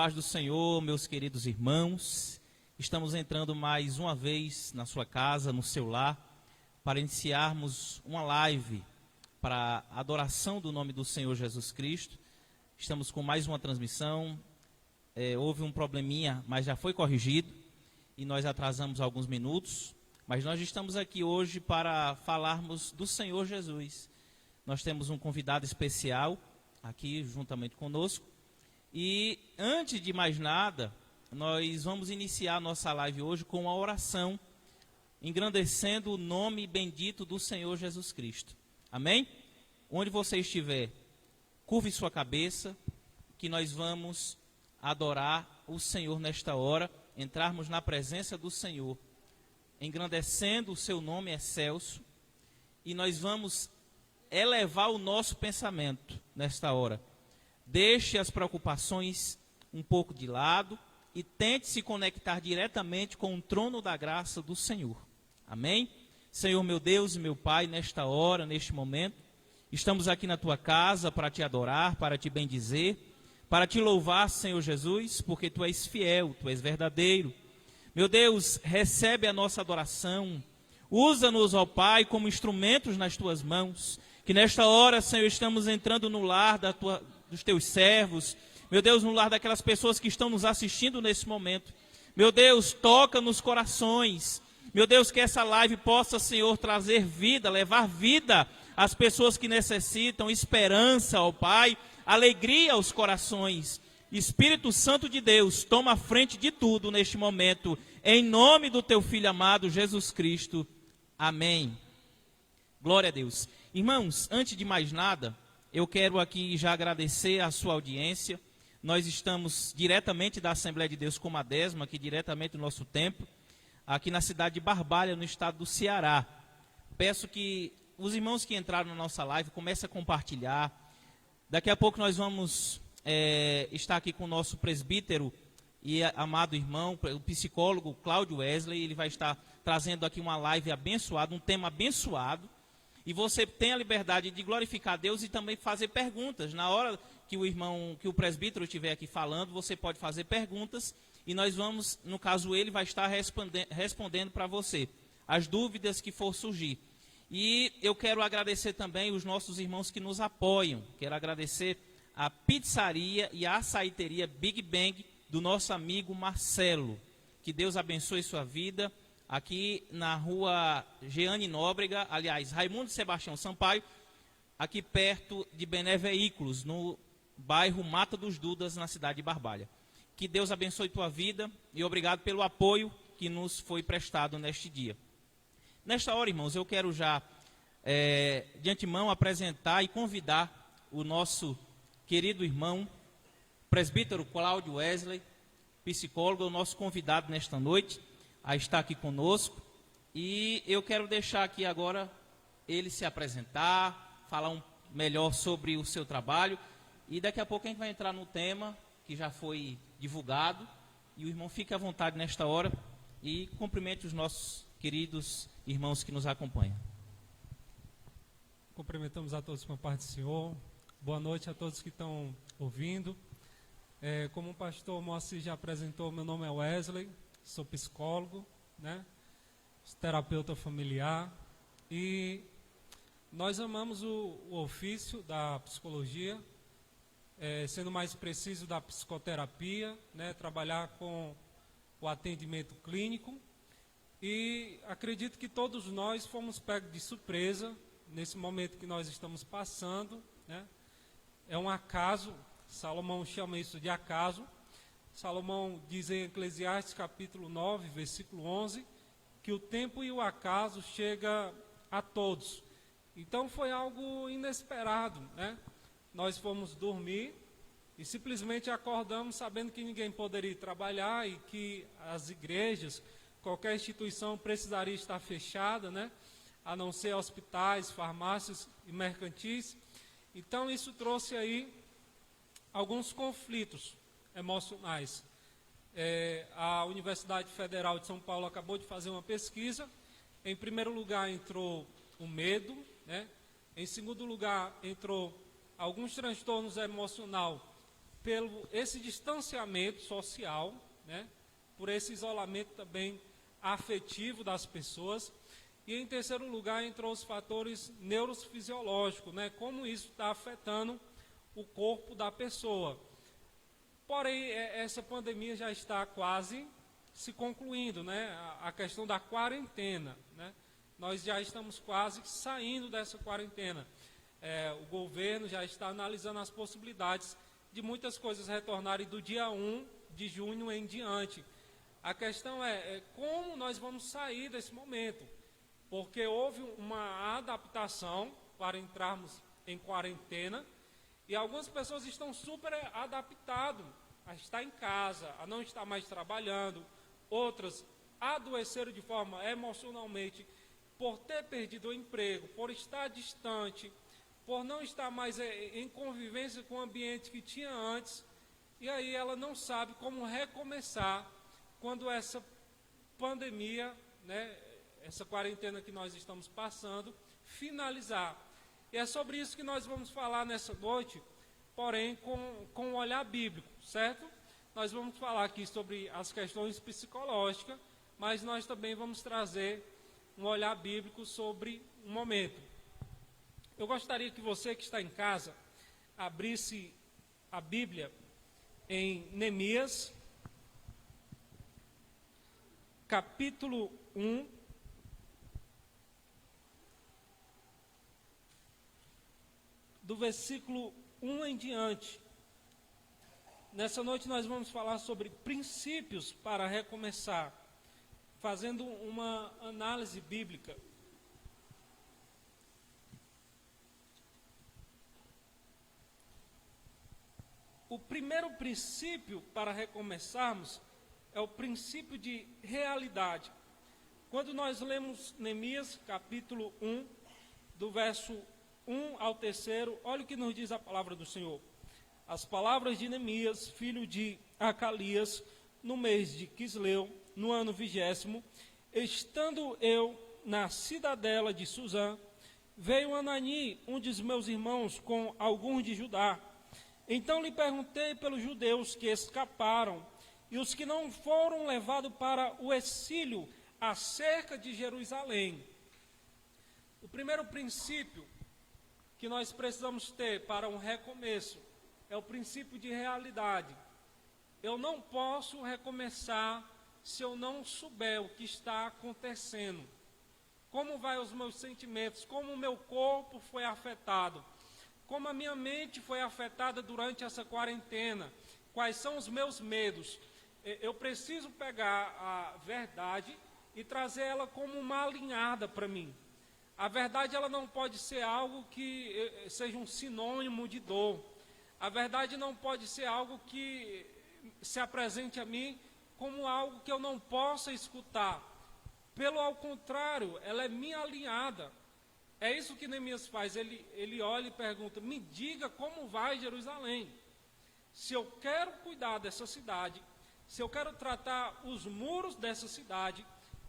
paz do Senhor, meus queridos irmãos. Estamos entrando mais uma vez na sua casa, no seu lar, para iniciarmos uma live para a adoração do nome do Senhor Jesus Cristo. Estamos com mais uma transmissão. Houve um probleminha, mas já foi corrigido e nós atrasamos alguns minutos. Mas nós estamos aqui hoje para falarmos do Senhor Jesus. Nós temos um convidado especial aqui juntamente conosco. E antes de mais nada, nós vamos iniciar a nossa live hoje com uma oração, engrandecendo o nome bendito do Senhor Jesus Cristo. Amém? Onde você estiver, curve sua cabeça, que nós vamos adorar o Senhor nesta hora, entrarmos na presença do Senhor, engrandecendo o seu nome excelso, e nós vamos elevar o nosso pensamento nesta hora. Deixe as preocupações um pouco de lado e tente se conectar diretamente com o trono da graça do Senhor. Amém? Senhor meu Deus e meu Pai, nesta hora, neste momento, estamos aqui na tua casa para te adorar, para te bendizer, para te louvar, Senhor Jesus, porque tu és fiel, tu és verdadeiro. Meu Deus, recebe a nossa adoração, usa-nos, ó Pai, como instrumentos nas tuas mãos, que nesta hora, Senhor, estamos entrando no lar dos teus servos, meu Deus, no lar daquelas pessoas que estão nos assistindo nesse momento. Meu Deus, toca nos corações. Meu Deus, que essa live possa, Senhor, trazer vida, levar vida às pessoas que necessitam, esperança, ó Pai, alegria aos corações. Espírito Santo de Deus, toma a frente de tudo neste momento, em nome do teu Filho amado, Jesus Cristo. Amém. Glória a Deus. Irmãos, antes de mais nada, eu quero aqui já agradecer a sua audiência. Nós estamos diretamente da Assembleia de Deus Comadésima, aqui diretamente do nosso templo, aqui na cidade de Barbalha, no estado do Ceará. Peço que os irmãos que entraram na nossa live comecem a compartilhar. Daqui a pouco nós vamos estar aqui com o nosso presbítero e amado irmão, o psicólogo Cláudio Wesley. Ele vai estar trazendo aqui uma live abençoada, um tema abençoado. E você tem a liberdade de glorificar a Deus e também fazer perguntas. Na hora que o presbítero estiver aqui falando, você pode fazer perguntas e nós vamos, no caso ele vai estar respondendo para você as dúvidas que for surgir. E eu quero agradecer também os nossos irmãos que nos apoiam. Quero agradecer a pizzaria e a açaiteria Big Bang do nosso amigo Marcelo. Que Deus abençoe sua vida. Aqui na rua Jeane Nóbrega, aliás, Raimundo Sebastião Sampaio, aqui perto de Bené Veículos, no bairro Mata dos Dudas, na cidade de Barbalha. Que Deus abençoe tua vida e obrigado pelo apoio que nos foi prestado neste dia. Nesta hora, irmãos, eu quero já, de antemão, apresentar e convidar o nosso querido irmão, presbítero Cláudio Wesley, psicólogo, o nosso convidado nesta noite, a estar aqui conosco, e eu quero deixar aqui agora ele se apresentar, falar melhor sobre o seu trabalho, e daqui a pouco a gente vai entrar no tema que já foi divulgado, e o irmão fique à vontade nesta hora e cumprimente os nossos queridos irmãos que nos acompanham. Cumprimentamos a todos com a paz do Senhor, boa noite a todos que estão ouvindo. Como o pastor Moacir já apresentou, meu nome é Wesley, sou psicólogo, né? Terapeuta familiar, e nós amamos o ofício da psicologia, sendo mais preciso da psicoterapia, né? Trabalhar com o atendimento clínico, e acredito que todos nós fomos pegos de surpresa nesse momento que nós estamos passando, né? É um acaso, Salomão chama isso de acaso. Salomão diz em Eclesiastes capítulo 9, versículo 11, que o tempo e o acaso chega a todos. Então foi algo inesperado, né? Nós fomos dormir e simplesmente acordamos sabendo que ninguém poderia trabalhar e que as igrejas, qualquer instituição precisaria estar fechada, né? A não ser hospitais, farmácias e mercantis. Então isso trouxe aí alguns conflitos emocionais. A Universidade Federal de São Paulo acabou de fazer uma pesquisa. Em primeiro lugar entrou o medo, né? Em segundo lugar entrou alguns transtornos emocionais pelo esse distanciamento social, né? Por esse isolamento também afetivo das pessoas. E em terceiro lugar, entrou os fatores neurofisiológicos, né? Como isso está afetando o corpo da pessoa. Porém, essa pandemia já está quase se concluindo, né? A questão da quarentena, né? Nós já estamos quase saindo dessa quarentena. O governo já está analisando as possibilidades de muitas coisas retornarem do dia 1 de junho em diante. A questão é como nós vamos sair desse momento, porque houve uma adaptação para entrarmos em quarentena e algumas pessoas estão super adaptadas a estar em casa, a não estar mais trabalhando, outras adoeceram de forma emocionalmente por ter perdido o emprego, por estar distante, por não estar mais em convivência com o ambiente que tinha antes, e aí ela não sabe como recomeçar quando essa pandemia, né, essa quarentena que nós estamos passando, finalizar. E é sobre isso que nós vamos falar nessa noite, porém com um olhar bíblico, certo? Nós vamos falar aqui sobre as questões psicológicas, mas nós também vamos trazer um olhar bíblico sobre um momento. Eu gostaria que você que está em casa abrisse a Bíblia em Neemias, capítulo 1, do versículo 1 em diante. Nessa noite nós vamos falar sobre princípios para recomeçar, fazendo uma análise bíblica. O primeiro princípio para recomeçarmos é o princípio de realidade. Quando nós lemos Neemias, capítulo 1, do verso 1 ao 3, olha o que nos diz a palavra do Senhor. As palavras de Neemias, filho de Acalias, no mês de Quisleu, no ano 20º, estando eu na cidadela de Suzã, veio Anani, um dos meus irmãos, com alguns de Judá. Então lhe perguntei pelos judeus que escaparam e os que não foram levados para o exílio acerca de Jerusalém. O primeiro princípio que nós precisamos ter para um recomeço é o princípio de realidade. Eu não posso recomeçar se eu não souber o que está acontecendo. Como vai os meus sentimentos, como o meu corpo foi afetado, como a minha mente foi afetada durante essa quarentena, quais são os meus medos. Eu preciso pegar a verdade e trazer ela como uma alinhada para mim. A verdade ela não pode ser algo que seja um sinônimo de dor. A verdade não pode ser algo que se apresente a mim como algo que eu não possa escutar. Pelo ao contrário, ela é minha alinhada. É isso que Neemias faz, ele olha e pergunta, me diga como vai Jerusalém. Se eu quero cuidar dessa cidade, se eu quero tratar os muros dessa cidade,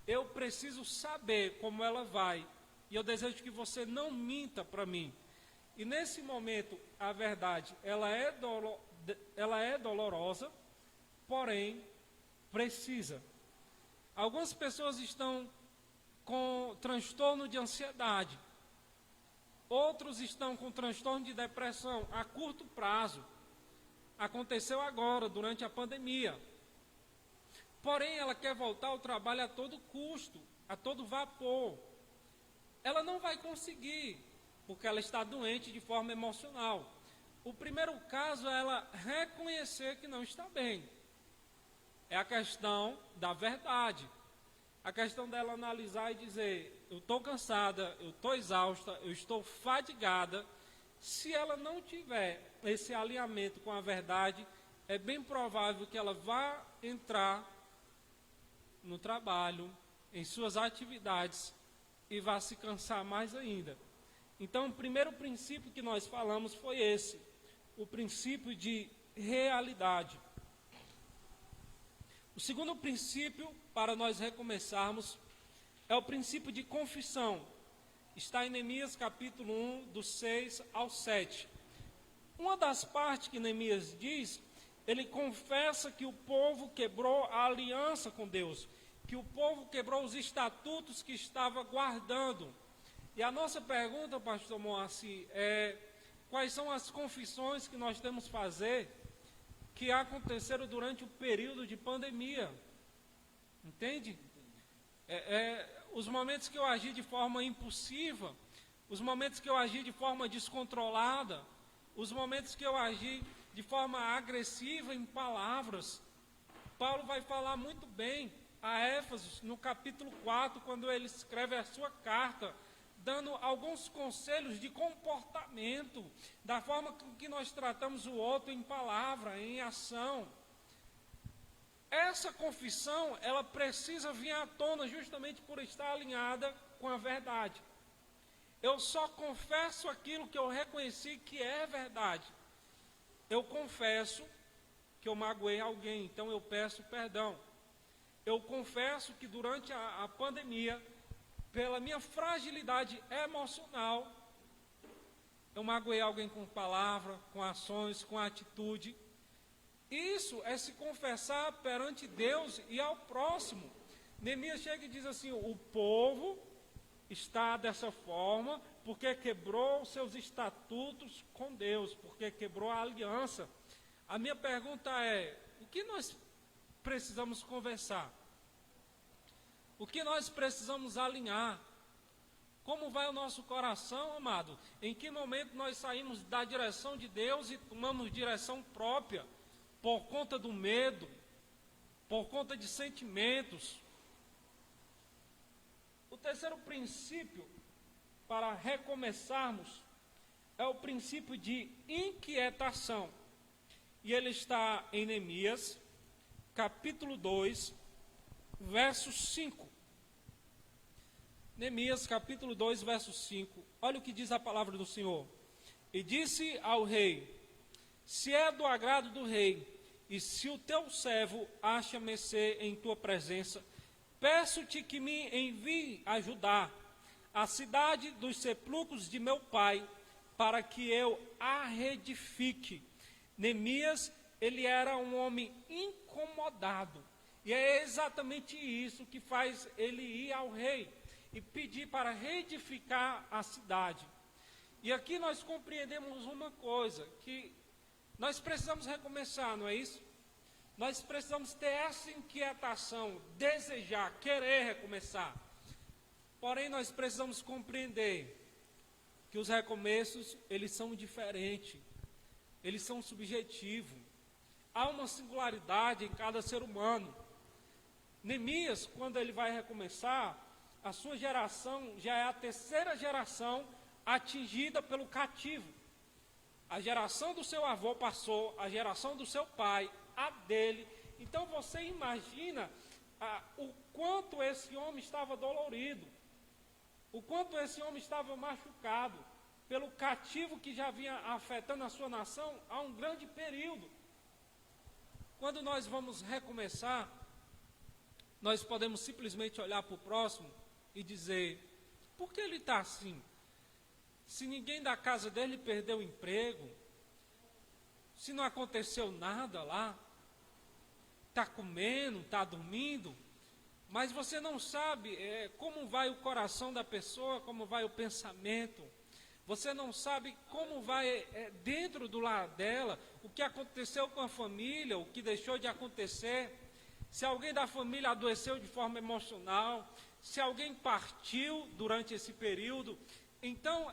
eu preciso saber como ela vai. E eu desejo que você não minta para mim. E nesse momento, a verdade, ela é dolorosa, porém, precisa. Algumas pessoas estão com transtorno de ansiedade. Outros estão com transtorno de depressão a curto prazo. Aconteceu agora, durante a pandemia. Porém, ela quer voltar ao trabalho a todo custo, a todo vapor. Ela não vai conseguir, porque ela está doente de forma emocional. O primeiro caso é ela reconhecer que não está bem. É a questão da verdade. A questão dela analisar e dizer, eu estou cansada, eu estou exausta, eu estou fadigada. Se ela não tiver esse alinhamento com a verdade, é bem provável que ela vá entrar no trabalho, em suas atividades, e vá se cansar mais ainda. Então, o primeiro princípio que nós falamos foi esse, o princípio de realidade. O segundo princípio, para nós recomeçarmos, é o princípio de confissão. Está em Neemias capítulo 1, do 6 ao 7. Uma das partes que Neemias diz ele confessa que o povo quebrou a aliança com Deus, que o povo quebrou os estatutos que estava guardando. E a nossa pergunta, pastor Moacir, é: quais são as confissões que nós temos que fazer que aconteceram durante o período de pandemia? Entende? Os momentos que eu agi de forma impulsiva, os momentos que eu agi de forma descontrolada, os momentos que eu agi de forma agressiva em palavras. Paulo vai falar muito bem a Éfeso, no capítulo 4, quando ele escreve a sua carta, dando alguns conselhos de comportamento, da forma com que nós tratamos o outro em palavra, em ação. Essa confissão, ela precisa vir à tona justamente por estar alinhada com a verdade. Eu só confesso aquilo que eu reconheci que é verdade. Eu confesso que eu magoei alguém, então eu peço perdão. Eu confesso que durante a pandemia, pela minha fragilidade emocional, eu magoei alguém com palavra, com ações, com atitude. Isso é se confessar perante Deus e ao próximo. Neemias chega e diz assim: o povo está dessa forma porque quebrou os seus estatutos com Deus, porque quebrou a aliança. A minha pergunta é: o que nós precisamos conversar? O que nós precisamos alinhar? Como vai o nosso coração, amado? Em que momento nós saímos da direção de Deus e tomamos direção própria? Por conta do medo, por conta de sentimentos. O terceiro princípio para recomeçarmos é o princípio de inquietação. E ele está em Neemias, capítulo 2, verso 5. Neemias, capítulo 2, verso 5. Olha o que diz a palavra do Senhor. E disse ao rei: se é do agrado do rei, e se o teu servo acha mercê em tua presença, peço-te que me envie a Judá, a cidade dos sepulcros de meu pai, para que eu a reedifique. Neemias, ele era um homem incomodado, e é exatamente isso que faz ele ir ao rei e pedir para reedificar a cidade. E aqui nós compreendemos uma coisa, que nós precisamos recomeçar, não é isso? Nós precisamos ter essa inquietação, desejar, querer recomeçar. Porém, nós precisamos compreender que os recomeços, eles são diferentes, eles são subjetivos. Há uma singularidade em cada ser humano. Neemias, quando ele vai recomeçar, a sua geração já é a terceira geração atingida pelo cativo. A geração do seu avô passou, a geração do seu pai, a dele. Então você imagina o quanto esse homem estava dolorido, o quanto esse homem estava machucado pelo cativo que já vinha afetando a sua nação há um grande período. Quando nós vamos recomeçar, nós podemos simplesmente olhar para o próximo e dizer: por que ele está assim? Se ninguém da casa dele perdeu o emprego, se não aconteceu nada lá, está comendo, está dormindo, mas você não sabe como vai o coração da pessoa, como vai o pensamento, você não sabe como vai dentro do lar dela, o que aconteceu com a família, o que deixou de acontecer, se alguém da família adoeceu de forma emocional, se alguém partiu durante esse período. Então,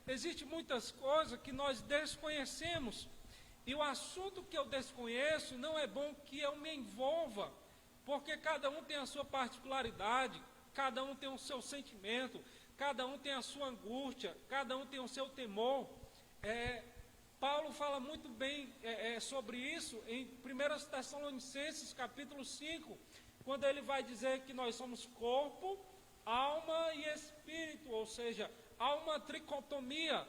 existem muitas coisas que nós desconhecemos, e o assunto que eu desconheço, não é bom que eu me envolva, porque cada um tem a sua particularidade, cada um tem o seu sentimento, cada um tem a sua angústia, cada um tem o seu temor. Paulo fala muito bem sobre isso em 1 Tessalonicenses capítulo 5, quando ele vai dizer que nós somos corpo, alma e espírito, ou seja, há uma tricotomia.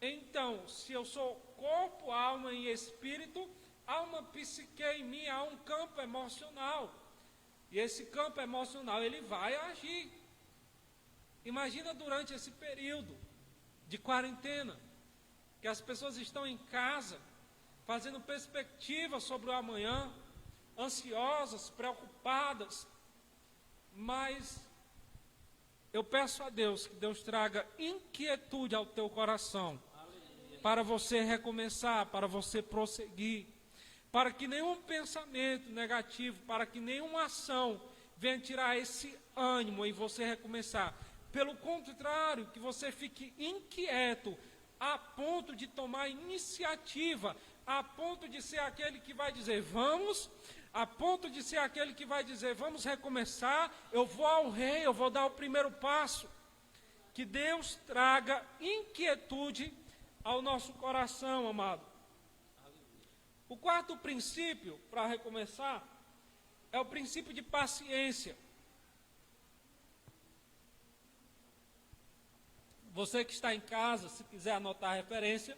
Então, se eu sou corpo, alma e espírito, há uma psique em mim, há um campo emocional. E esse campo emocional, ele vai agir. Imagina durante esse período de quarentena, que as pessoas estão em casa, fazendo perspectiva sobre o amanhã, ansiosas, preocupadas, mas eu peço a Deus que Deus traga inquietude ao teu coração, para você recomeçar, para você prosseguir, para que nenhum pensamento negativo, para que nenhuma ação venha tirar esse ânimo em você recomeçar. Pelo contrário, que você fique inquieto, a ponto de tomar iniciativa, a ponto de ser aquele que vai dizer vamos, a ponto de ser aquele que vai dizer vamos recomeçar, eu vou ao rei, eu vou dar o primeiro passo. Que Deus traga inquietude ao nosso coração, amado. O quarto princípio, para recomeçar, é o princípio de paciência. Você que está em casa, se quiser anotar a referência,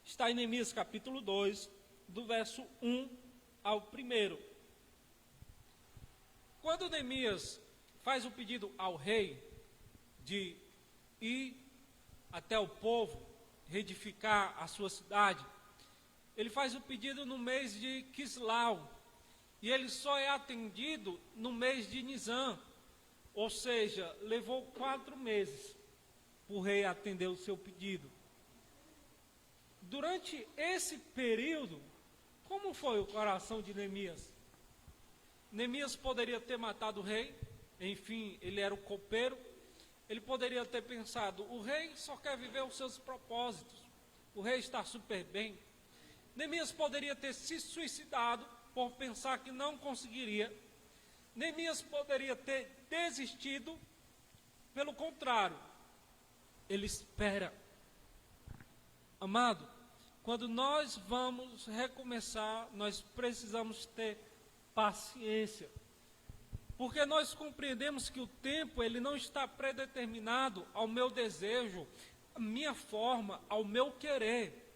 está em Neemias capítulo 2, do verso 1 ao 1. Quando Neemias faz o pedido ao rei de ir até o povo, reedificar a sua cidade, ele faz o pedido no mês de Quislau, e ele só é atendido no mês de Nisan, ou seja, levou 4 meses para o rei atender o seu pedido. Durante esse período, como foi o coração de Neemias? Neemias poderia ter matado o rei, enfim, ele era o copeiro, ele poderia ter pensado, o rei só quer viver os seus propósitos, o rei está super bem. Neemias poderia ter se suicidado por pensar que não conseguiria. Neemias poderia ter desistido. Pelo contrário, ele espera. Amado, quando nós vamos recomeçar, nós precisamos ter paciência. Porque nós compreendemos que o tempo, ele não está predeterminado ao meu desejo, à minha forma, ao meu querer.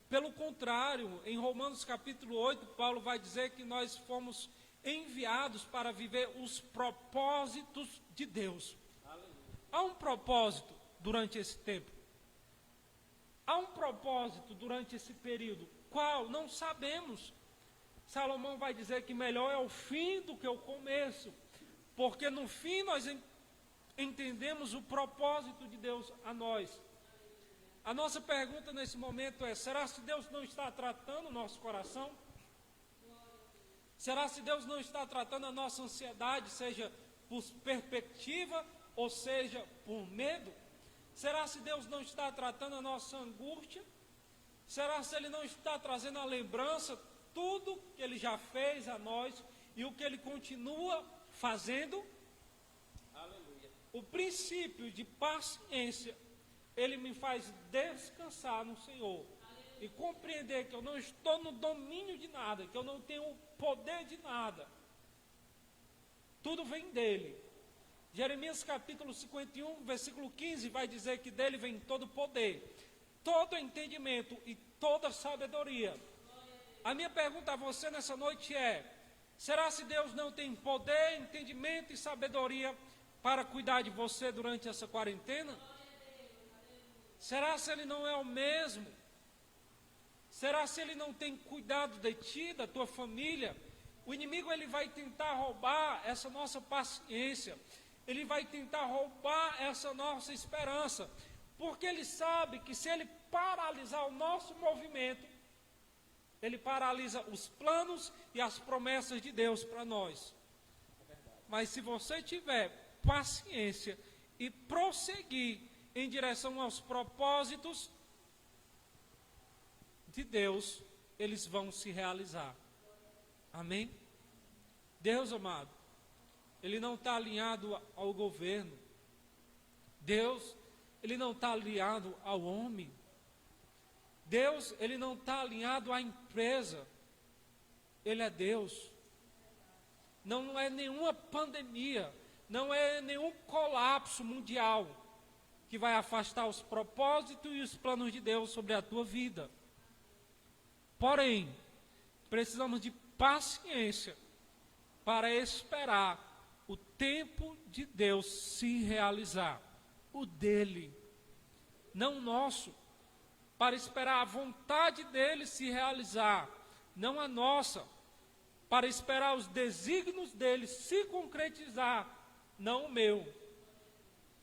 Pelo contrário, em Romanos capítulo 8, Paulo vai dizer que nós fomos enviados para viver os propósitos de Deus. Há um propósito durante esse tempo. Há um propósito durante esse período. Qual? Não sabemos. Salomão vai dizer que melhor é o fim do que o começo. Porque no fim nós entendemos o propósito de Deus a nós. A nossa pergunta nesse momento é, será que Deus não está tratando o nosso coração? Será que Deus não está tratando a nossa ansiedade, seja por perspectiva ou seja por medo? Será que Deus não está tratando a nossa angústia? Será que Ele não está trazendo a lembrança, tudo que Ele já fez a nós e o que Ele continua fazendo? Aleluia. O princípio de paciência, ele me faz descansar no Senhor e compreender que eu não estou no domínio de nada, que eu não tenho o poder de nada. Tudo vem dele. Jeremias capítulo 51, versículo 15, vai dizer que dele vem todo poder, todo entendimento e toda sabedoria. A minha pergunta a você nessa noite é, será se Deus não tem poder, entendimento e sabedoria para cuidar de você durante essa quarentena? Será se Ele não é o mesmo? Será se Ele não tem cuidado de ti, da tua família? O inimigo, ele vai tentar roubar essa nossa paciência. Ele vai tentar roubar essa nossa esperança. Porque ele sabe que se ele paralisar o nosso movimento, ele paralisa os planos e as promessas de Deus para nós. Mas se você tiver paciência e prosseguir em direção aos propósitos de Deus, eles vão se realizar. Amém? Deus amado, Ele não está alinhado ao governo. Deus, Ele não está alinhado ao homem. Deus, Ele não está alinhado à empresa. Ele é Deus. Não é nenhuma pandemia, não é nenhum colapso mundial que vai afastar os propósitos e os planos de Deus sobre a tua vida. Porém, precisamos de paciência para esperar o tempo de Deus se realizar, o dele, não o nosso. para esperar a vontade dele se realizar, não a nossa, para esperar os desígnios dele se concretizar, não o meu.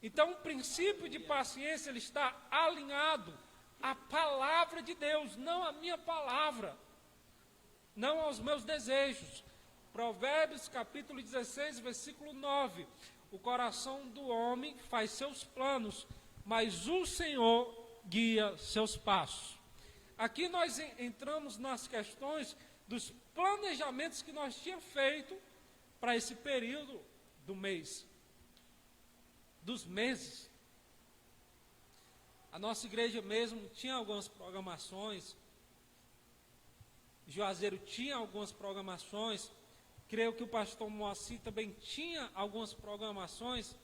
Então, o princípio de paciência, ele está alinhado à palavra de Deus, não à minha palavra, não aos meus desejos. Provérbios capítulo 16, versículo 9. O coração do homem faz seus planos, mas o Senhor guia seus passos. Aqui nós entramos nas questões dos planejamentos que nós tínhamos feito para esse período do mês, dos meses. A nossa igreja mesmo tinha algumas programações, Juazeiro tinha algumas programações, creio que o pastor Moacir também tinha algumas programações,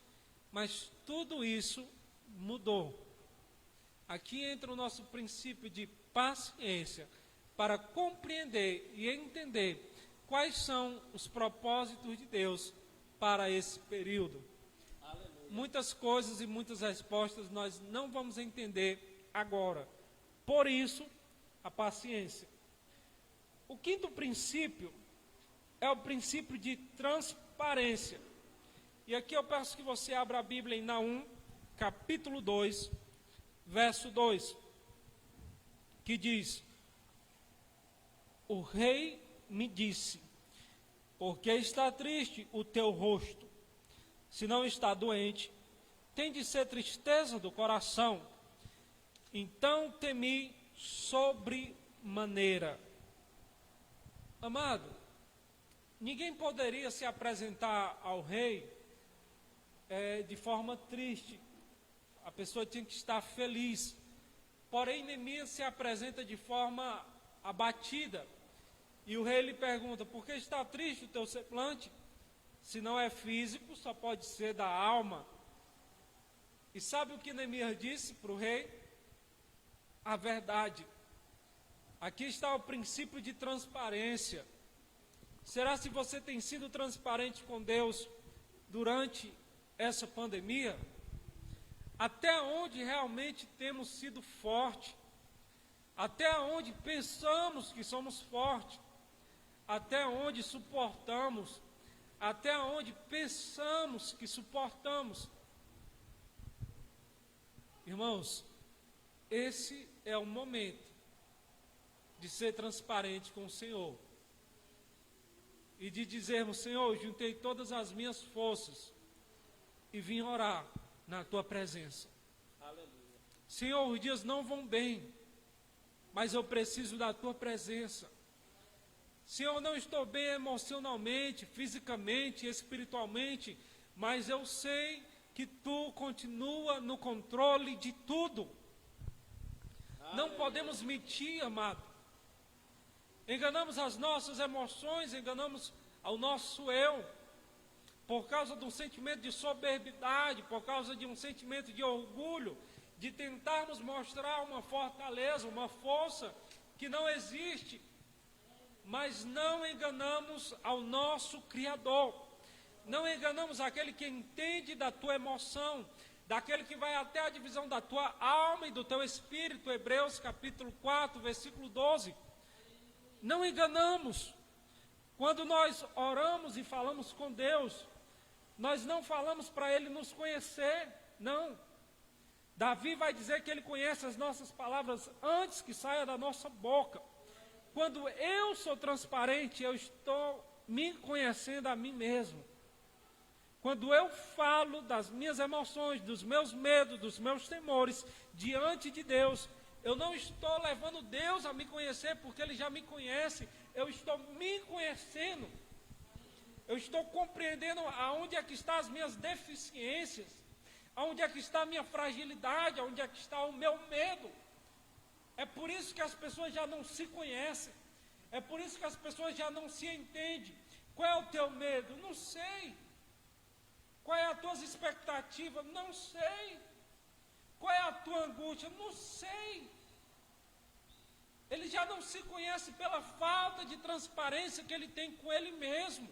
mas tudo isso mudou. Aqui entra o nosso princípio de paciência para compreender e entender quais são os propósitos de Deus para esse período. Aleluia. Muitas coisas e muitas respostas nós não vamos entender agora. Por isso, a paciência. O quinto princípio é o princípio de transparência. E aqui eu peço que você abra a Bíblia em Naum, capítulo 2, verso 2, que diz: o rei me disse, por que está triste o teu rosto? Se não está doente, tem de ser tristeza do coração. Então temi sobremaneira. Amado, ninguém poderia se apresentar ao rei de forma triste. A pessoa tinha que estar feliz. Porém, Neemias se apresenta de forma abatida. E o rei lhe pergunta: por que está triste o teu semblante? Se não é físico, só pode ser da alma. E sabe o que Neemias disse para o rei? A verdade. Aqui está o princípio de transparência. Será se você tem sido transparente com Deus durante essa pandemia? Até onde realmente temos sido fortes? Até onde pensamos que somos fortes? Até onde suportamos? Até onde pensamos que suportamos? Irmãos, esse é o momento de ser transparente com o Senhor e de dizermos: Senhor, juntei todas as minhas forças e vim orar na tua presença. Aleluia. Senhor, os dias não vão bem, mas eu preciso da tua presença. Senhor, não estou bem emocionalmente, fisicamente, espiritualmente, mas eu sei que tu continua no controle de tudo. Não podemos mentir, amado. Enganamos as nossas emoções, enganamos ao nosso eu, por causa de um sentimento de soberbidade, por causa de um sentimento de orgulho, de tentarmos mostrar uma fortaleza, uma força que não existe. Mas não enganamos ao nosso Criador, não enganamos aquele que entende da tua emoção, daquele que vai até a divisão da tua alma e do teu espírito. Hebreus capítulo 4, versículo 12. Não enganamos. Quando nós oramos e falamos com Deus, nós não falamos para Ele nos conhecer, não. Davi vai dizer que Ele conhece as nossas palavras antes que saia da nossa boca. Quando eu sou transparente, eu estou me conhecendo a mim mesmo. Quando eu falo das minhas emoções, dos meus medos, dos meus temores diante de Deus, eu não estou levando Deus a me conhecer, porque Ele já me conhece. Eu estou me conhecendo. Eu estou compreendendo aonde é que estão as minhas deficiências, aonde é que está a minha fragilidade, aonde é que está o meu medo. É por isso que as pessoas já não se conhecem. É por isso que as pessoas já não se entendem. Qual é o teu medo? Não sei. Qual é a tua expectativa? Não sei. Qual é a tua angústia? Não sei. Ele já não se conhece pela falta de transparência que ele tem com ele mesmo.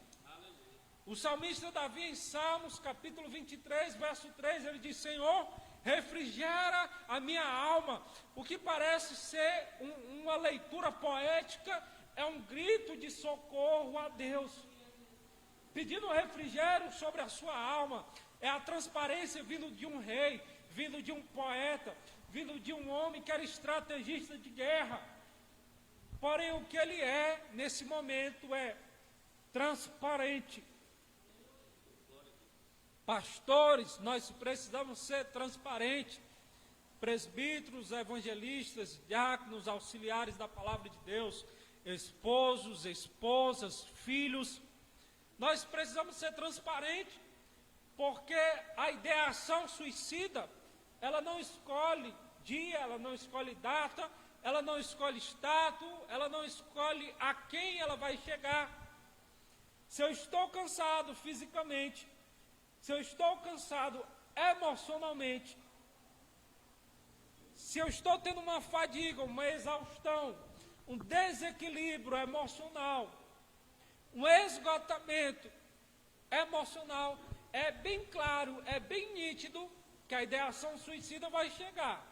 O salmista Davi, em Salmos capítulo 23, verso 3, ele diz: Senhor, refrigera a minha alma. O que parece ser uma leitura poética é um grito de socorro a Deus, pedindo refrigério sobre a sua alma. É a transparência vindo de um rei, vindo de um poeta, vindo de um homem que era estrategista de guerra. Porém, o que ele é, nesse momento, é transparente. Pastores, nós precisamos ser transparentes. Presbíteros, evangelistas, diáconos, auxiliares da palavra de Deus, esposos, esposas, filhos, nós precisamos ser transparentes, porque a ideação suicida, ela não escolhe dia, ela não escolhe data, ela não escolhe status, ela não escolhe a quem ela vai chegar. Se eu estou cansado fisicamente, se eu estou cansado emocionalmente, se eu estou tendo uma fadiga, uma exaustão, um desequilíbrio emocional, um esgotamento emocional, é bem claro, é bem nítido que a ideação suicida vai chegar.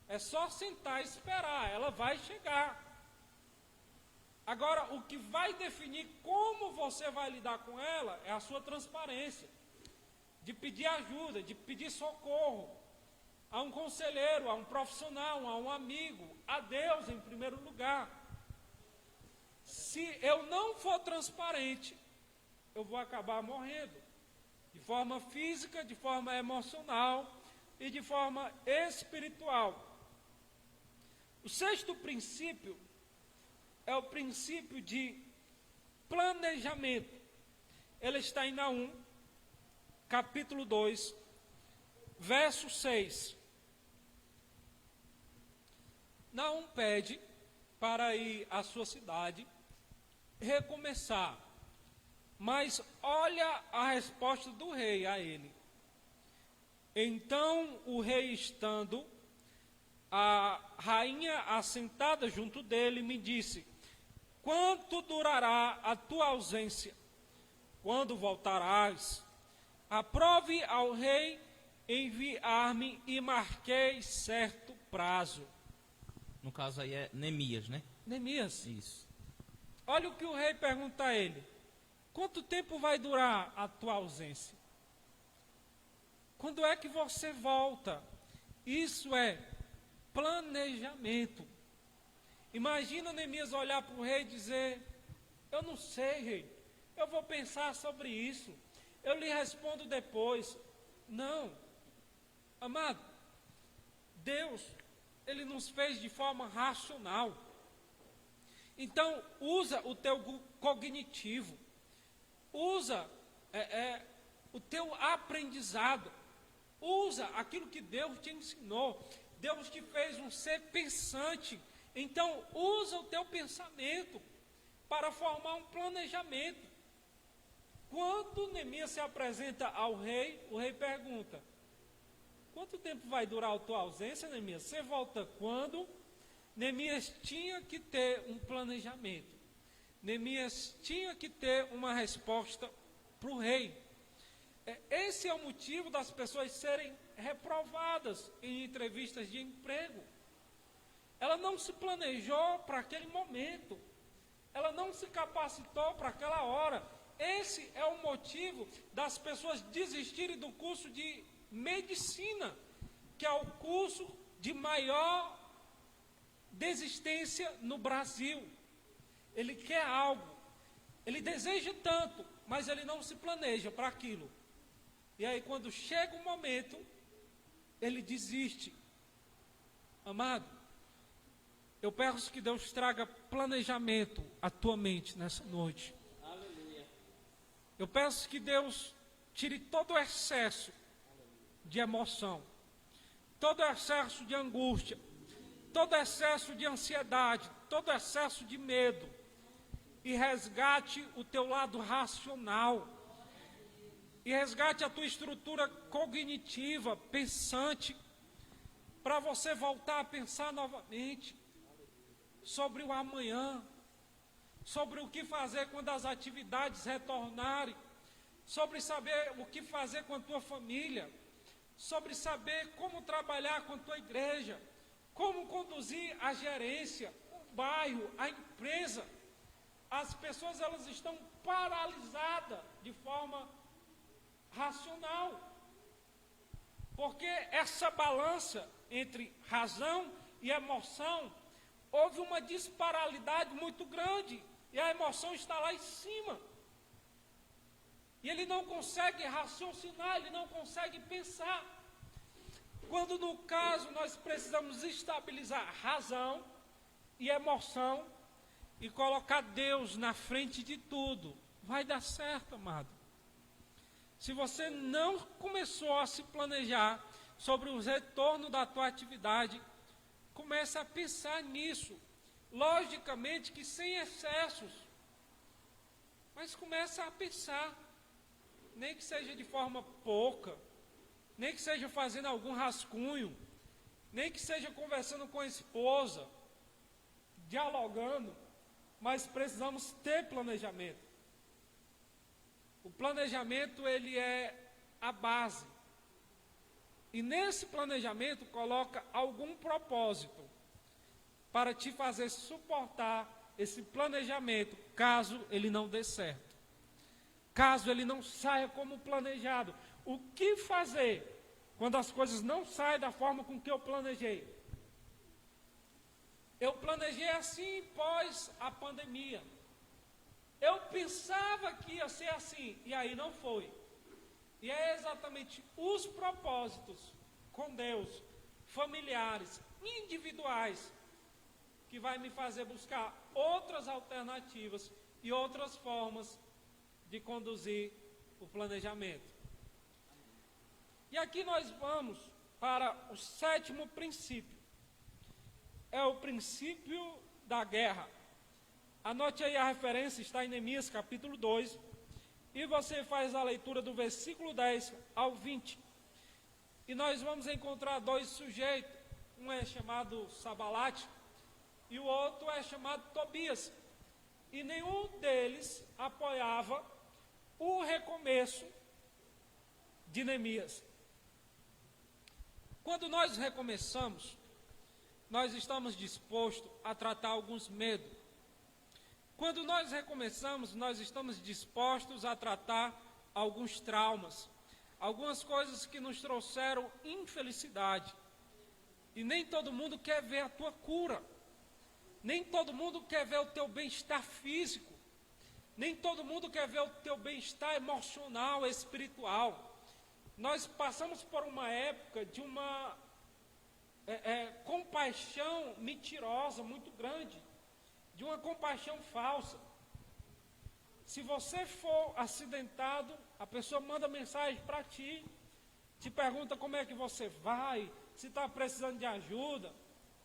É só sentar e esperar, ela vai chegar. Agora, o que vai definir como você vai lidar com ela é a sua transparência, de pedir ajuda, de pedir socorro a um conselheiro, a um profissional, a um amigo, a Deus em primeiro lugar. Se eu não for transparente, eu vou acabar morrendo, de forma física, de forma emocional e de forma espiritual. O sexto princípio é o princípio de planejamento. Ele está em Naum, capítulo 2, verso 6. Naum pede para ir à sua cidade, recomeçar. Mas olha a resposta do rei a ele. Então o rei, estando a rainha assentada junto dele, me disse: quanto durará a tua ausência? Quando voltarás? Aprove ao rei enviar-me e marquei certo prazo. No caso aí é Neemias, né? Neemias. Isso. Olha o que o rei pergunta a ele: quanto tempo vai durar a tua ausência? Quando é que você volta? Isso é planejamento. Imagina Neemias olhar para o rei e dizer: eu não sei, rei, eu vou pensar sobre isso, eu lhe respondo depois. Não, amado, Deus, Ele nos fez de forma racional. Então, usa o teu cognitivo, usa o teu aprendizado, usa aquilo que Deus te ensinou. Deus te fez um ser pensante, então usa o teu pensamento para formar um planejamento. Quando Neemias se apresenta ao rei, o rei pergunta: quanto tempo vai durar a tua ausência, Neemias? Você volta quando? Neemias tinha que ter um planejamento. Neemias tinha que ter uma resposta para o rei. Esse é o motivo das pessoas serem reprovadas em entrevistas de emprego. Ela não se planejou para aquele momento. Ela não se capacitou para aquela hora. Esse é o motivo das pessoas desistirem do curso de medicina, que é o curso de maior desistência no Brasil. Ele quer algo, ele deseja tanto, mas ele não se planeja para aquilo. E aí, quando chega o momento, ele desiste. Amado, eu peço que Deus traga planejamento à tua mente nessa noite. Aleluia. Eu peço que Deus tire todo o excesso de emoção, todo o excesso de angústia, todo o excesso de ansiedade, todo o excesso de medo, e resgate o teu lado racional, e resgate a tua estrutura cognitiva, pensante, para você voltar a pensar novamente sobre o amanhã, sobre o que fazer quando as atividades retornarem, sobre saber o que fazer com a tua família, sobre saber como trabalhar com a tua igreja, como conduzir a gerência, o bairro, a empresa. As pessoas, elas estão paralisadas de forma racional, porque essa balança entre razão e emoção, houve uma disparidade muito grande, e a emoção está lá em cima. E ele não consegue raciocinar, ele não consegue pensar. Quando no caso nós precisamos estabilizar razão e emoção e colocar Deus na frente de tudo, vai dar certo, amado. Se você não começou a se planejar sobre o retorno da tua atividade, comece a pensar nisso. Logicamente que sem excessos, mas comece a pensar, nem que seja de forma pouca, nem que seja fazendo algum rascunho, nem que seja conversando com a esposa, dialogando, mas precisamos ter planejamento. O planejamento, ele é a base. E nesse planejamento coloca algum propósito para te fazer suportar esse planejamento, caso ele não dê certo. Caso ele não saia como planejado. O que fazer quando as coisas não saem da forma com que eu planejei? Eu planejei assim pós a pandemia. Eu pensava que ia ser assim, e aí não foi. E é exatamente os propósitos com Deus, familiares, individuais, que vai me fazer buscar outras alternativas e outras formas de conduzir o planejamento. E aqui nós vamos para o 7º princípio. É o princípio da guerra. Anote aí a referência, está em Neemias capítulo 2, e você faz a leitura do versículo 10 ao 20. E nós vamos encontrar dois sujeitos, um é chamado Sabalate, e o outro é chamado Tobias. E nenhum deles apoiava o recomeço de Neemias. Quando nós recomeçamos, nós estamos dispostos a tratar alguns medos. Quando nós recomeçamos, nós estamos dispostos a tratar alguns traumas, algumas coisas que nos trouxeram infelicidade. E nem todo mundo quer ver a tua cura. Nem todo mundo quer ver o teu bem-estar físico. Nem todo mundo quer ver o teu bem-estar emocional, espiritual. Nós passamos por uma época de uma compaixão mentirosa muito grande, de uma compaixão falsa. Se você for acidentado, a pessoa manda mensagem para ti, te pergunta como é que você vai, se está precisando de ajuda,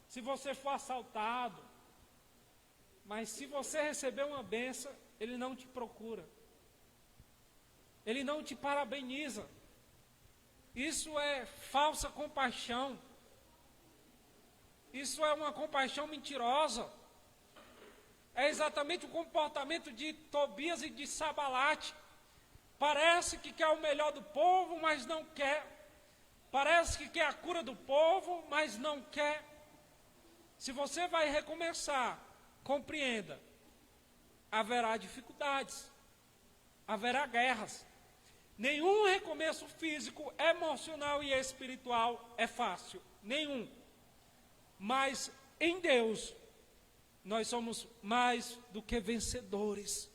se você for assaltado. Mas se você receber uma bênção, ele não te procura, ele não te parabeniza. Isso é falsa compaixão. Isso é uma compaixão mentirosa. É exatamente o comportamento de Tobias e de Sabalate. Parece que quer o melhor do povo, mas não quer. Parece que quer a cura do povo, mas não quer. Se você vai recomeçar, compreenda, haverá dificuldades, haverá guerras. Nenhum recomeço físico, emocional e espiritual é fácil. Nenhum. Mas em Deus, nós somos mais do que vencedores.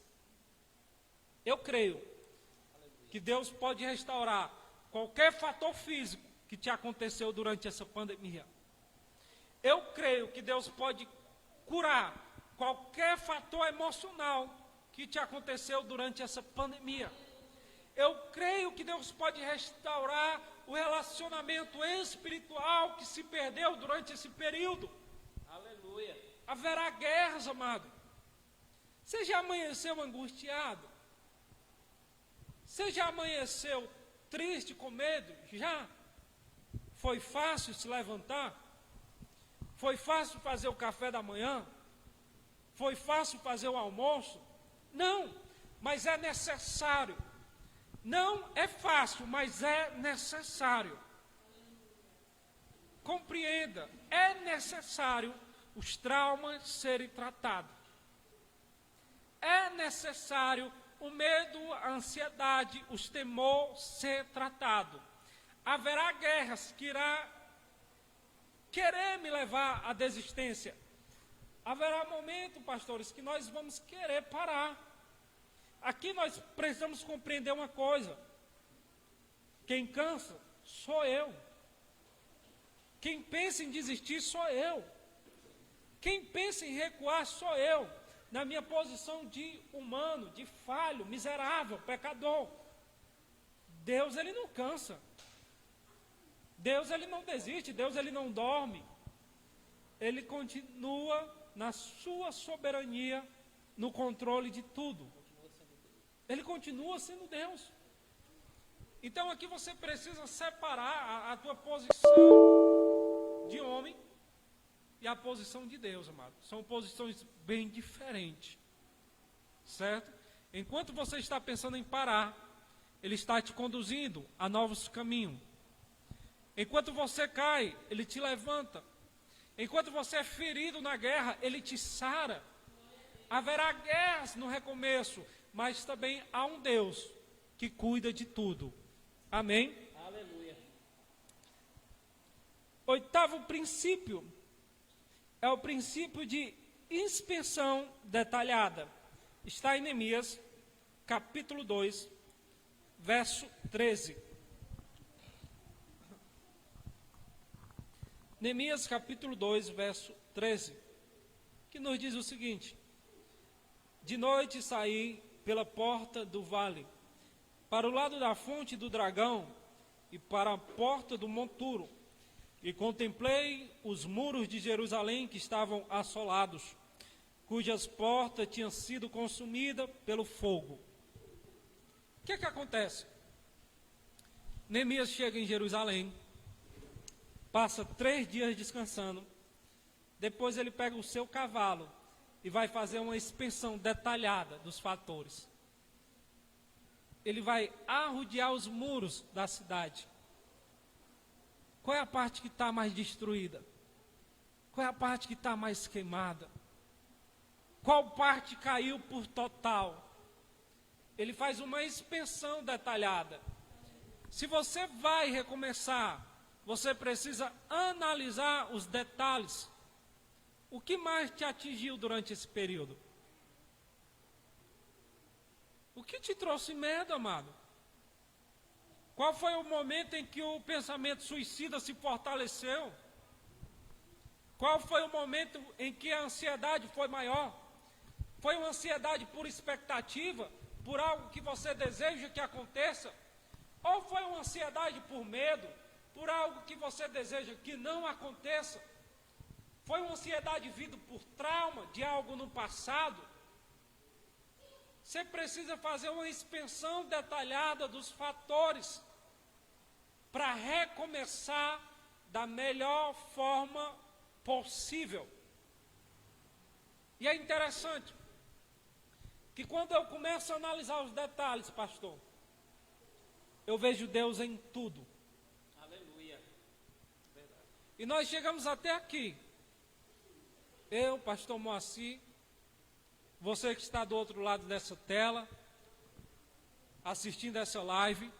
Eu creio que Deus pode restaurar qualquer fator físico que te aconteceu durante essa pandemia. Eu creio que Deus pode curar qualquer fator emocional que te aconteceu durante essa pandemia. Eu creio que Deus pode restaurar o relacionamento espiritual que se perdeu durante esse período. Aleluia. Haverá guerras, amado. Você já amanheceu angustiado? Você já amanheceu triste, com medo? Já? Foi fácil se levantar? Foi fácil fazer o café da manhã? Foi fácil fazer o almoço? Não, mas é necessário. Não é fácil, mas é necessário. compreenda, é necessário os traumas serem tratados. É necessário o medo, a ansiedade, os temores ser tratado. Haverá guerras que irá querer me levar à desistência. Haverá momento, pastores, que nós vamos querer parar. Aqui nós precisamos compreender uma coisa. Quem cansa sou eu. Quem pensa em desistir sou eu. Quem pensa em recuar sou eu. Na minha posição de humano, de falho, miserável, pecador. Deus, ele não cansa. Deus, ele não desiste. Deus, ele não dorme. Ele continua na sua soberania, no controle de tudo. Ele continua sendo Deus. Então aqui você precisa separar a tua posição de homem e a posição de Deus, amado. São posições bem diferentes. Certo? Enquanto você está pensando em parar, Ele está te conduzindo a novos caminhos. Enquanto você cai, Ele te levanta. Enquanto você é ferido na guerra, Ele te sara. Haverá guerras no recomeço, mas também há um Deus que cuida de tudo. Amém? Aleluia. Oitavo princípio é o princípio de inspeção detalhada. Está em Neemias, capítulo 2, verso 13. Neemias, capítulo 2, verso 13, que nos diz o seguinte: de noite saí pela porta do vale, para o lado da fonte do dragão e para a porta do monturo, e contemplei os muros de Jerusalém que estavam assolados, cujas portas tinham sido consumidas pelo fogo. O que acontece? Neemias chega em Jerusalém, passa 3 dias descansando, depois ele pega o seu cavalo e vai fazer uma inspeção detalhada dos fatores. Ele vai arrodear os muros da cidade. Qual é a parte que está mais destruída? Qual é a parte que está mais queimada? Qual parte caiu por total? Ele faz uma inspeção detalhada. Se você vai recomeçar, você precisa analisar os detalhes. O que mais te atingiu durante esse período? O que te trouxe medo, amado? Qual foi o momento em que o pensamento suicida se fortaleceu? Qual foi o momento em que a ansiedade foi maior? Foi uma ansiedade por expectativa, por algo que você deseja que aconteça? Ou foi uma ansiedade por medo, por algo que você deseja que não aconteça? Foi uma ansiedade vinda por trauma de algo no passado? Você precisa fazer uma inspeção detalhada dos fatores para recomeçar da melhor forma possível. E é interessante que quando eu começo a analisar os detalhes, pastor, eu vejo Deus em tudo. Aleluia. Verdade. E nós chegamos até aqui. Eu, pastor Moacir, você que está do outro lado dessa tela, assistindo essa live.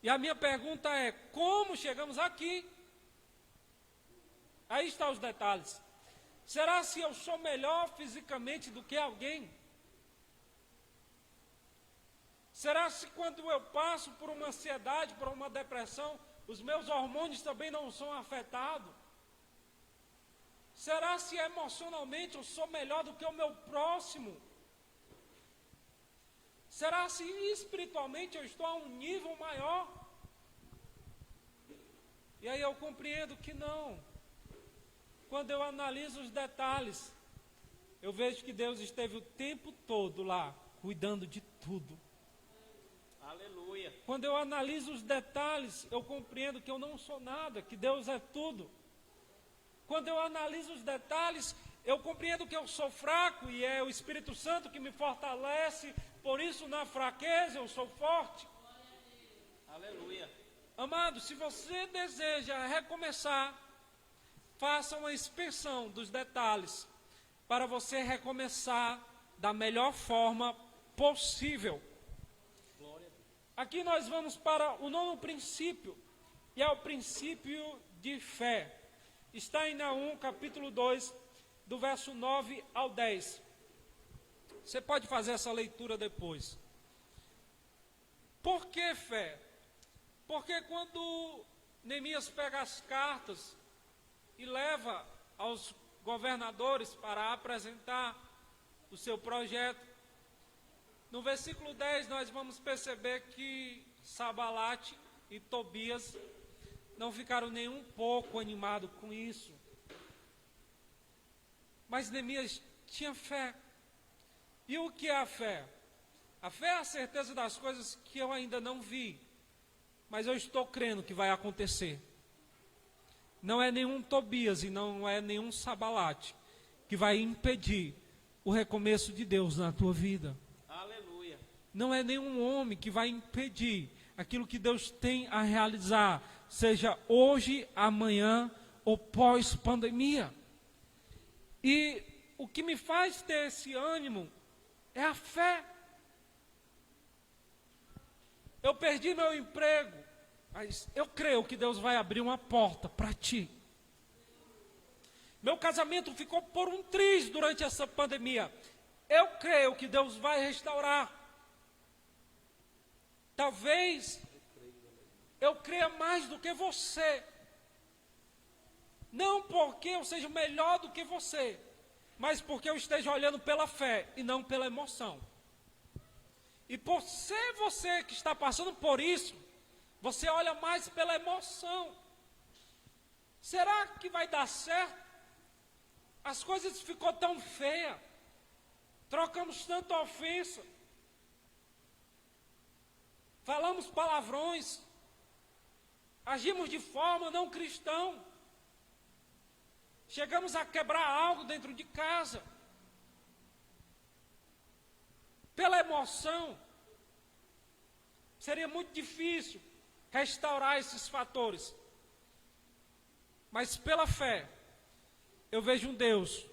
E a minha pergunta é: como chegamos aqui? Aí estão os detalhes. Será se eu sou melhor fisicamente do que alguém? Será se quando eu passo por uma ansiedade, por uma depressão, os meus hormônios também não são afetados? Será se emocionalmente eu sou melhor do que o meu próximo? Será se espiritualmente eu estou a um nível maior? E aí eu compreendo que não. Quando eu analiso os detalhes, eu vejo que Deus esteve o tempo todo lá, cuidando de tudo. Aleluia. Quando eu analiso os detalhes, eu compreendo que eu não sou nada, que Deus é tudo. Quando eu analiso os detalhes, eu compreendo que eu sou fraco e é o Espírito Santo que me fortalece. Por isso, na fraqueza, eu sou forte. Aleluia. Amado, se você deseja recomeçar, faça uma inspeção dos detalhes para você recomeçar da melhor forma possível. Aqui nós vamos para o nono princípio, e é o princípio de fé. Está em Naum, capítulo 2, do verso 9 ao 10. Você pode fazer essa leitura depois. Por que fé? Porque quando Neemias pega as cartas e leva aos governadores para apresentar o seu projeto, no versículo 10 nós vamos perceber que Sanbalate e Tobias não ficaram nem um pouco animados com isso. Mas Neemias tinha fé. E o que é a fé? A fé é a certeza das coisas que eu ainda não vi, mas eu estou crendo que vai acontecer. Não é nenhum Tobias e não é nenhum Sanbalate que vai impedir o recomeço de Deus na tua vida. Aleluia. Não é nenhum homem que vai impedir aquilo que Deus tem a realizar, seja hoje, amanhã ou pós-pandemia. E o que me faz ter esse ânimo é a fé. Eu perdi meu emprego, mas eu creio que Deus vai abrir uma porta para ti. Meu casamento ficou por um triz durante essa pandemia. Eu creio que Deus vai restaurar. Talvez eu creia mais do que você. Não porque eu seja melhor do que você, mas porque eu esteja olhando pela fé e não pela emoção. E por ser você que está passando por isso, você olha mais pela emoção. Será que vai dar certo? As coisas ficou tão feia. Trocamos tanta ofensa. Falamos palavrões. Agimos de forma não cristã. Chegamos a quebrar algo dentro de casa. Pela emoção, seria muito difícil restaurar esses fatores. Mas pela fé, eu vejo um Deus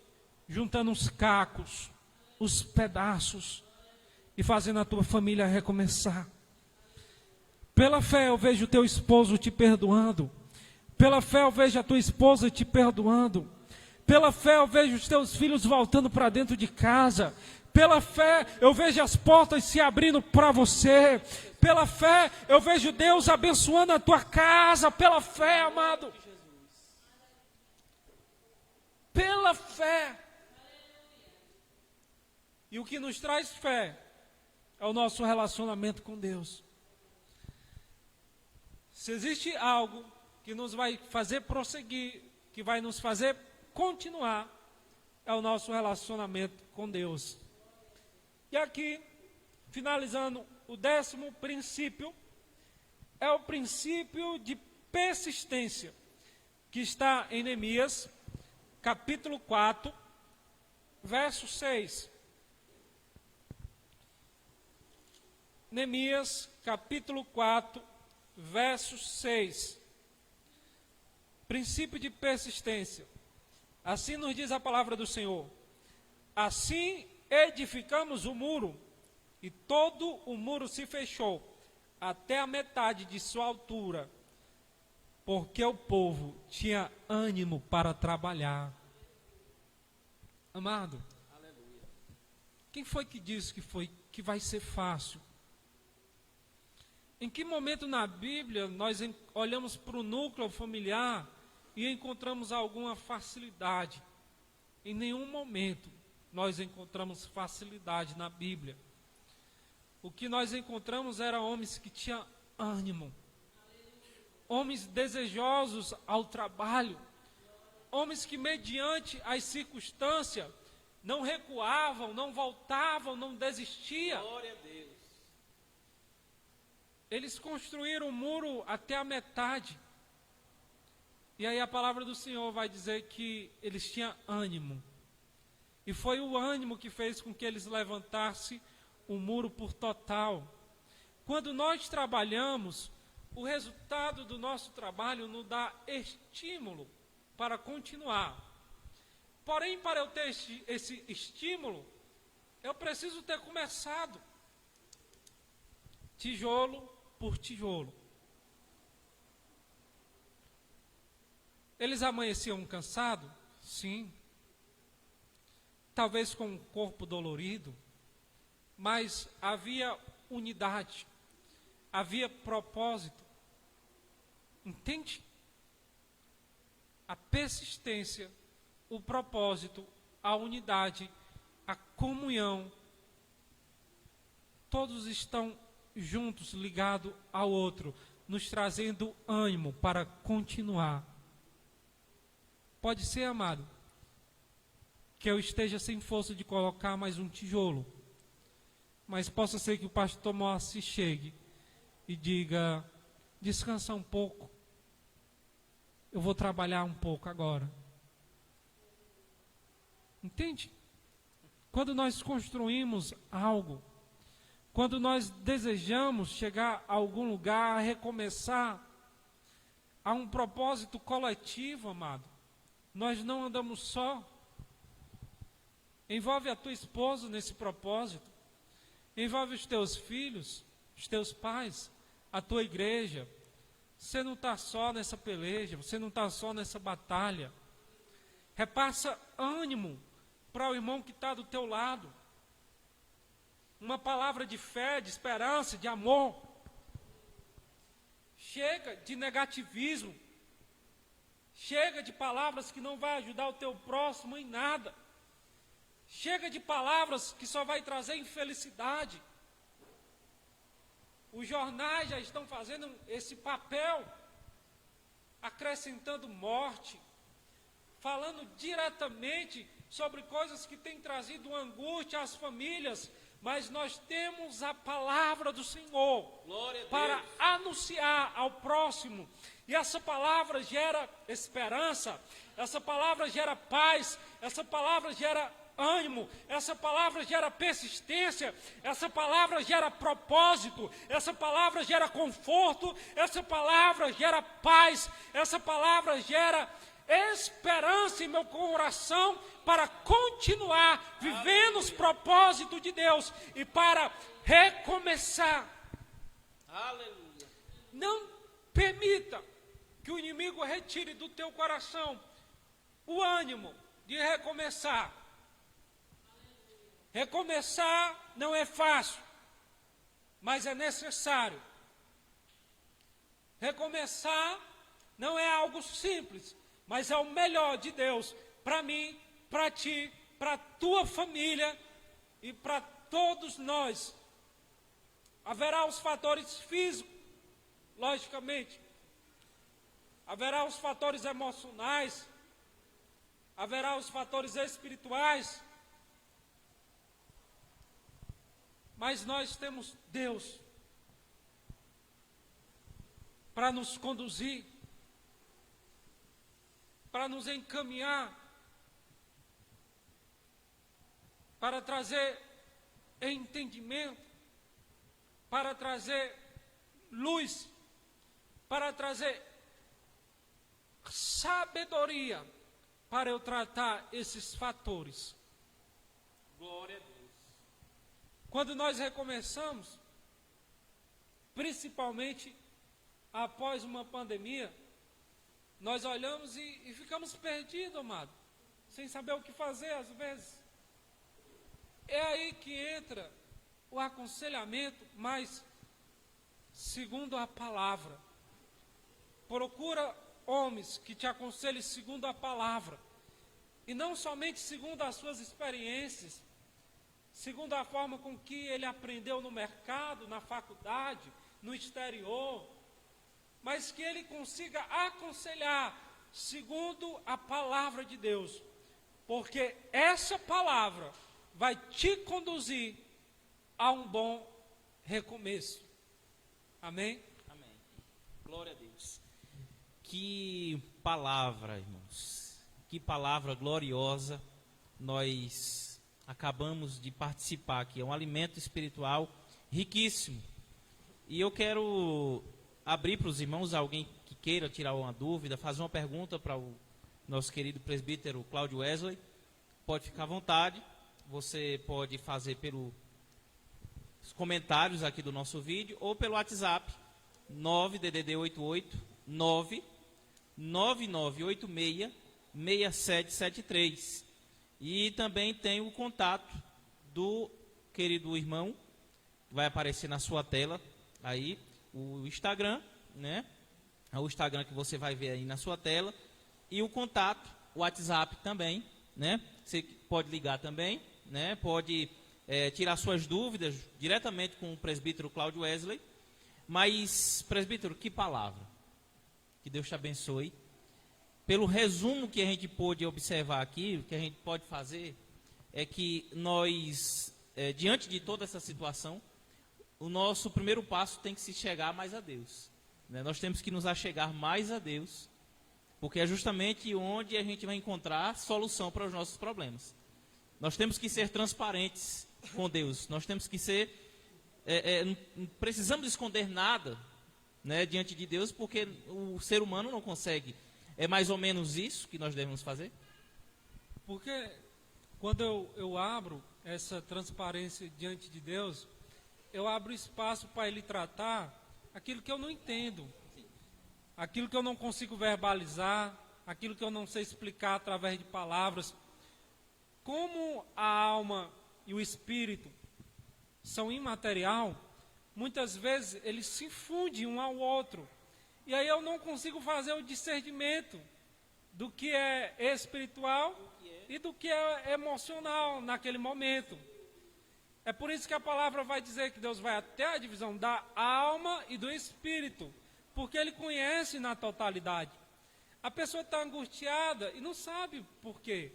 juntando os cacos, os pedaços e fazendo a tua família recomeçar. Pela fé eu vejo o teu esposo te perdoando. Pela fé eu vejo a tua esposa te perdoando. Pela fé eu vejo os teus filhos voltando para dentro de casa. Pela fé eu vejo as portas se abrindo para você. Pela fé eu vejo Deus abençoando a tua casa. Pela fé, amado. Pela fé. E o que nos traz fé é o nosso relacionamento com Deus. Se existe algo que nos vai fazer prosseguir, que vai nos fazer continuar, é o nosso relacionamento com Deus. E aqui, finalizando, o 10º princípio é o princípio de persistência, que está em Neemias, capítulo 4, verso 6. Neemias, capítulo 4, verso 6. Princípio de persistência. Assim nos diz a palavra do Senhor. Assim edificamos o muro, e todo o muro se fechou, até a metade de sua altura, porque o povo tinha ânimo para trabalhar. Amado, aleluia. Quem foi que disse que vai ser fácil? Em que momento na Bíblia nós olhamos para o núcleo familiar e encontramos alguma facilidade? Em nenhum momento nós encontramos facilidade na Bíblia. O que nós encontramos eram homens que tinham ânimo, homens desejosos ao trabalho, homens que mediante as circunstâncias não recuavam, não voltavam, não desistiam. Glória a Deus. Eles construíram o muro até a metade. E aí a palavra do Senhor vai dizer que eles tinham ânimo. E foi o ânimo que fez com que eles levantassem o muro por total. Quando nós trabalhamos, o resultado do nosso trabalho nos dá estímulo para continuar. Porém, para eu ter esse estímulo, eu preciso ter começado tijolo por tijolo. Eles amanheciam cansados? Sim. Talvez com o corpo dolorido, mas havia unidade, havia propósito. Entende? A persistência, o propósito, a unidade, a comunhão, todos estão juntos, ligados ao outro, nos trazendo ânimo para continuar. Pode ser, amado, que eu esteja sem força de colocar mais um tijolo, mas possa ser que o pastor Moacir chegue e diga: descansa um pouco, eu vou trabalhar um pouco agora. Entende? Quando nós construímos algo, quando nós desejamos chegar a algum lugar, a recomeçar, a um propósito coletivo, amado, nós não andamos só. Envolve a tua esposa nesse propósito, envolve os teus filhos, os teus pais, a tua igreja. Você não está só nessa peleja, você não está só nessa batalha. Repassa ânimo para o irmão que está do teu lado. Uma palavra de fé, de esperança, de amor. Chega de negativismo. Chega de palavras que não vai ajudar o teu próximo em nada. Chega de palavras que só vai trazer infelicidade. Os jornais já estão fazendo esse papel, acrescentando morte, falando diretamente sobre coisas que têm trazido angústia às famílias, mas nós temos a palavra do Senhor para anunciar ao próximo, e essa palavra gera esperança, essa palavra gera paz, essa palavra gera ânimo, essa palavra gera persistência, essa palavra gera propósito, essa palavra gera conforto, essa palavra gera paz, essa palavra gera esperança em meu coração para continuar vivendo os propósitos de Deus e para recomeçar. Aleluia. Não permita que o inimigo retire do teu coração o ânimo de recomeçar. Recomeçar não é fácil, mas é necessário. Recomeçar não é algo simples, mas é o melhor de Deus para mim, para ti, para a tua família e para todos nós. Haverá os fatores físicos, logicamente. Haverá os fatores emocionais. Haverá os fatores espirituais. Mas nós temos Deus para nos conduzir, para nos encaminhar, para trazer entendimento, para trazer luz, para trazer sabedoria, para eu tratar esses fatores. Glória a Deus. Quando nós recomeçamos, principalmente após uma pandemia, nós olhamos e ficamos perdidos, amado, sem saber o que fazer às vezes. É aí que entra o aconselhamento, mas segundo a palavra. Procura homens que te aconselhem segundo a palavra, e não somente segundo as suas experiências, segundo a forma com que ele aprendeu no mercado, na faculdade, no exterior, mas que ele consiga aconselhar segundo a palavra de Deus, porque essa palavra vai te conduzir a um bom recomeço. Amém? Amém. Glória a Deus. Que palavra, irmãos. Que palavra gloriosa nós acabamos de participar aqui. É um alimento espiritual riquíssimo. E eu quero abrir para os irmãos, alguém que queira tirar uma dúvida, fazer uma pergunta para o nosso querido presbítero Cláudio Wesley, pode ficar à vontade. Você pode fazer pelos comentários aqui do nosso vídeo ou pelo WhatsApp 9DDD 88 99986 6773. E também tem o contato do querido irmão, vai aparecer na sua tela aí, o Instagram, né? É o Instagram que você vai ver aí na sua tela. E o contato, o WhatsApp também, né? Você pode ligar também, né? Pode tirar suas dúvidas diretamente com o presbítero Cláudio Wesley. Mas, presbítero, que palavra. Que Deus te abençoe. Pelo resumo que a gente pôde observar aqui, o que a gente pode fazer é que nós, diante de toda essa situação, o nosso primeiro passo tem que se chegar mais a Deus, né? Nós temos que nos achegar mais a Deus, porque é justamente onde a gente vai encontrar solução para os nossos problemas. Nós temos que ser transparentes com Deus, nós temos que ser, não precisamos esconder nada, né, diante de Deus, porque o ser humano não consegue. É mais ou menos isso que nós devemos fazer? Porque quando eu abro essa transparência diante de Deus, eu abro espaço para Ele tratar aquilo que eu não entendo, aquilo que eu não consigo verbalizar, aquilo que eu não sei explicar através de palavras. Como a alma e o espírito são imaterial, muitas vezes eles se fundem um ao outro. E aí eu não consigo fazer o discernimento do que é espiritual e do que é emocional naquele momento. É por isso que a palavra vai dizer que Deus vai até a divisão da alma e do espírito, porque Ele conhece na totalidade. A pessoa está angustiada e não sabe por quê.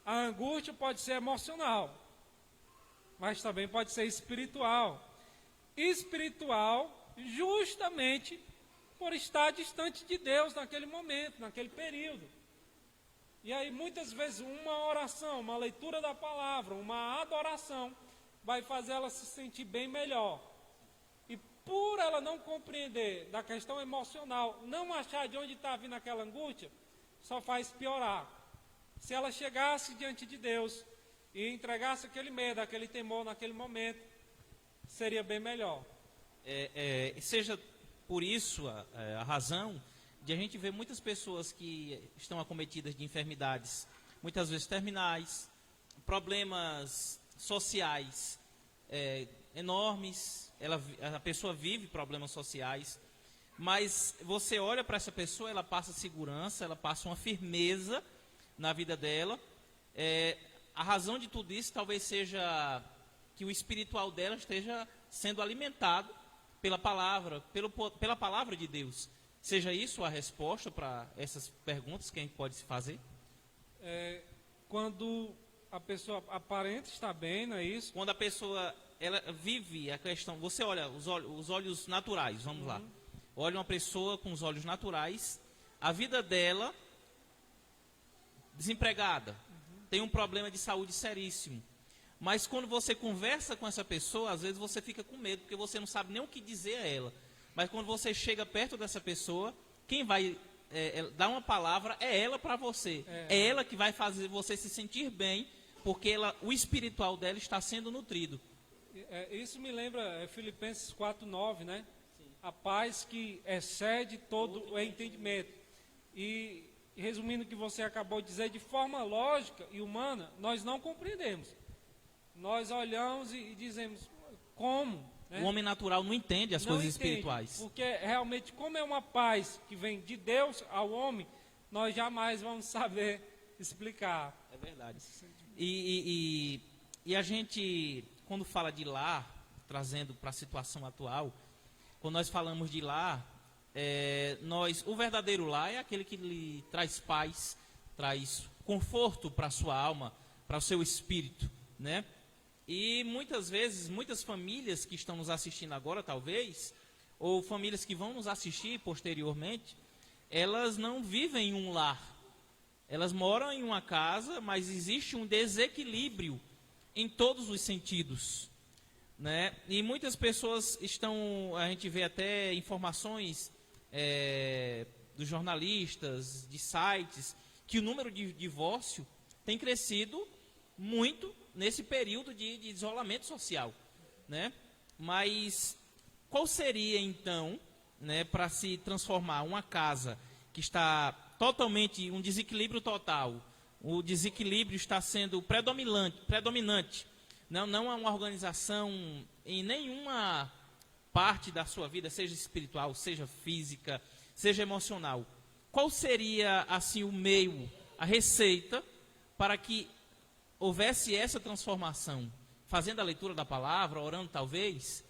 A angústia pode ser emocional, mas também pode ser espiritual. Espiritual, justamente por estar distante de Deus naquele momento, naquele período. E aí muitas vezes uma oração, uma leitura da palavra, uma adoração, vai fazer ela se sentir bem melhor. E por ela não compreender da questão emocional, não achar de onde está vindo aquela angústia, só faz piorar. Se ela chegasse diante de Deus e entregasse aquele medo, aquele temor naquele momento, seria bem melhor. Seja por isso a razão de a gente ver muitas pessoas que estão acometidas de enfermidades, muitas vezes terminais, problemas sociais enormes, a pessoa vive problemas sociais, mas você olha para essa pessoa, ela passa segurança, ela passa uma firmeza na vida dela. A razão de tudo isso talvez seja que o espiritual dela esteja sendo alimentado pela palavra, pela palavra de Deus. Seja isso a resposta para essas perguntas que a gente pode se fazer? Quando a pessoa aparenta estar bem, não é isso? Quando a pessoa ela vive a questão, você olha os olhos naturais, vamos lá. Olha uma pessoa com os olhos naturais, a vida dela desempregada, tem um problema de saúde seríssimo. Mas quando você conversa com essa pessoa, às vezes você fica com medo, porque você não sabe nem o que dizer a ela. Mas quando você chega perto dessa pessoa, quem vai dar uma palavra é ela para você. É ela que vai fazer você se sentir bem, porque o espiritual dela está sendo nutrido. Isso me lembra Filipenses 4:9, né? Sim. A paz que excede todo o entendimento. E resumindo o que você acabou de dizer, de forma lógica e humana, nós não compreendemos. Nós olhamos e dizemos, como? Né? O homem natural não entende as coisas espirituais. Porque realmente, como é uma paz que vem de Deus ao homem, nós jamais vamos saber explicar. É verdade. E a gente, quando fala de lar, trazendo para a situação atual, quando nós falamos de lar, o verdadeiro lar é aquele que lhe traz paz, traz conforto para a sua alma, para o seu espírito, né? E muitas vezes, muitas famílias que estão nos assistindo agora, talvez, ou famílias que vão nos assistir posteriormente, elas não vivem em um lar. Elas moram em uma casa, mas existe um desequilíbrio em todos os sentidos. né? E muitas pessoas estão, a gente vê até informações dos jornalistas, de sites, que o número de divórcio tem crescido muito nesse período de isolamento social, né? Mas qual seria então, né, para se transformar uma casa que está totalmente, um desequilíbrio total, o desequilíbrio está sendo predominante, não há uma organização em nenhuma parte da sua vida, seja espiritual, seja física, seja emocional. Qual seria, assim, o meio, a receita, para que houvesse essa transformação? Fazendo a leitura da palavra, orando talvez,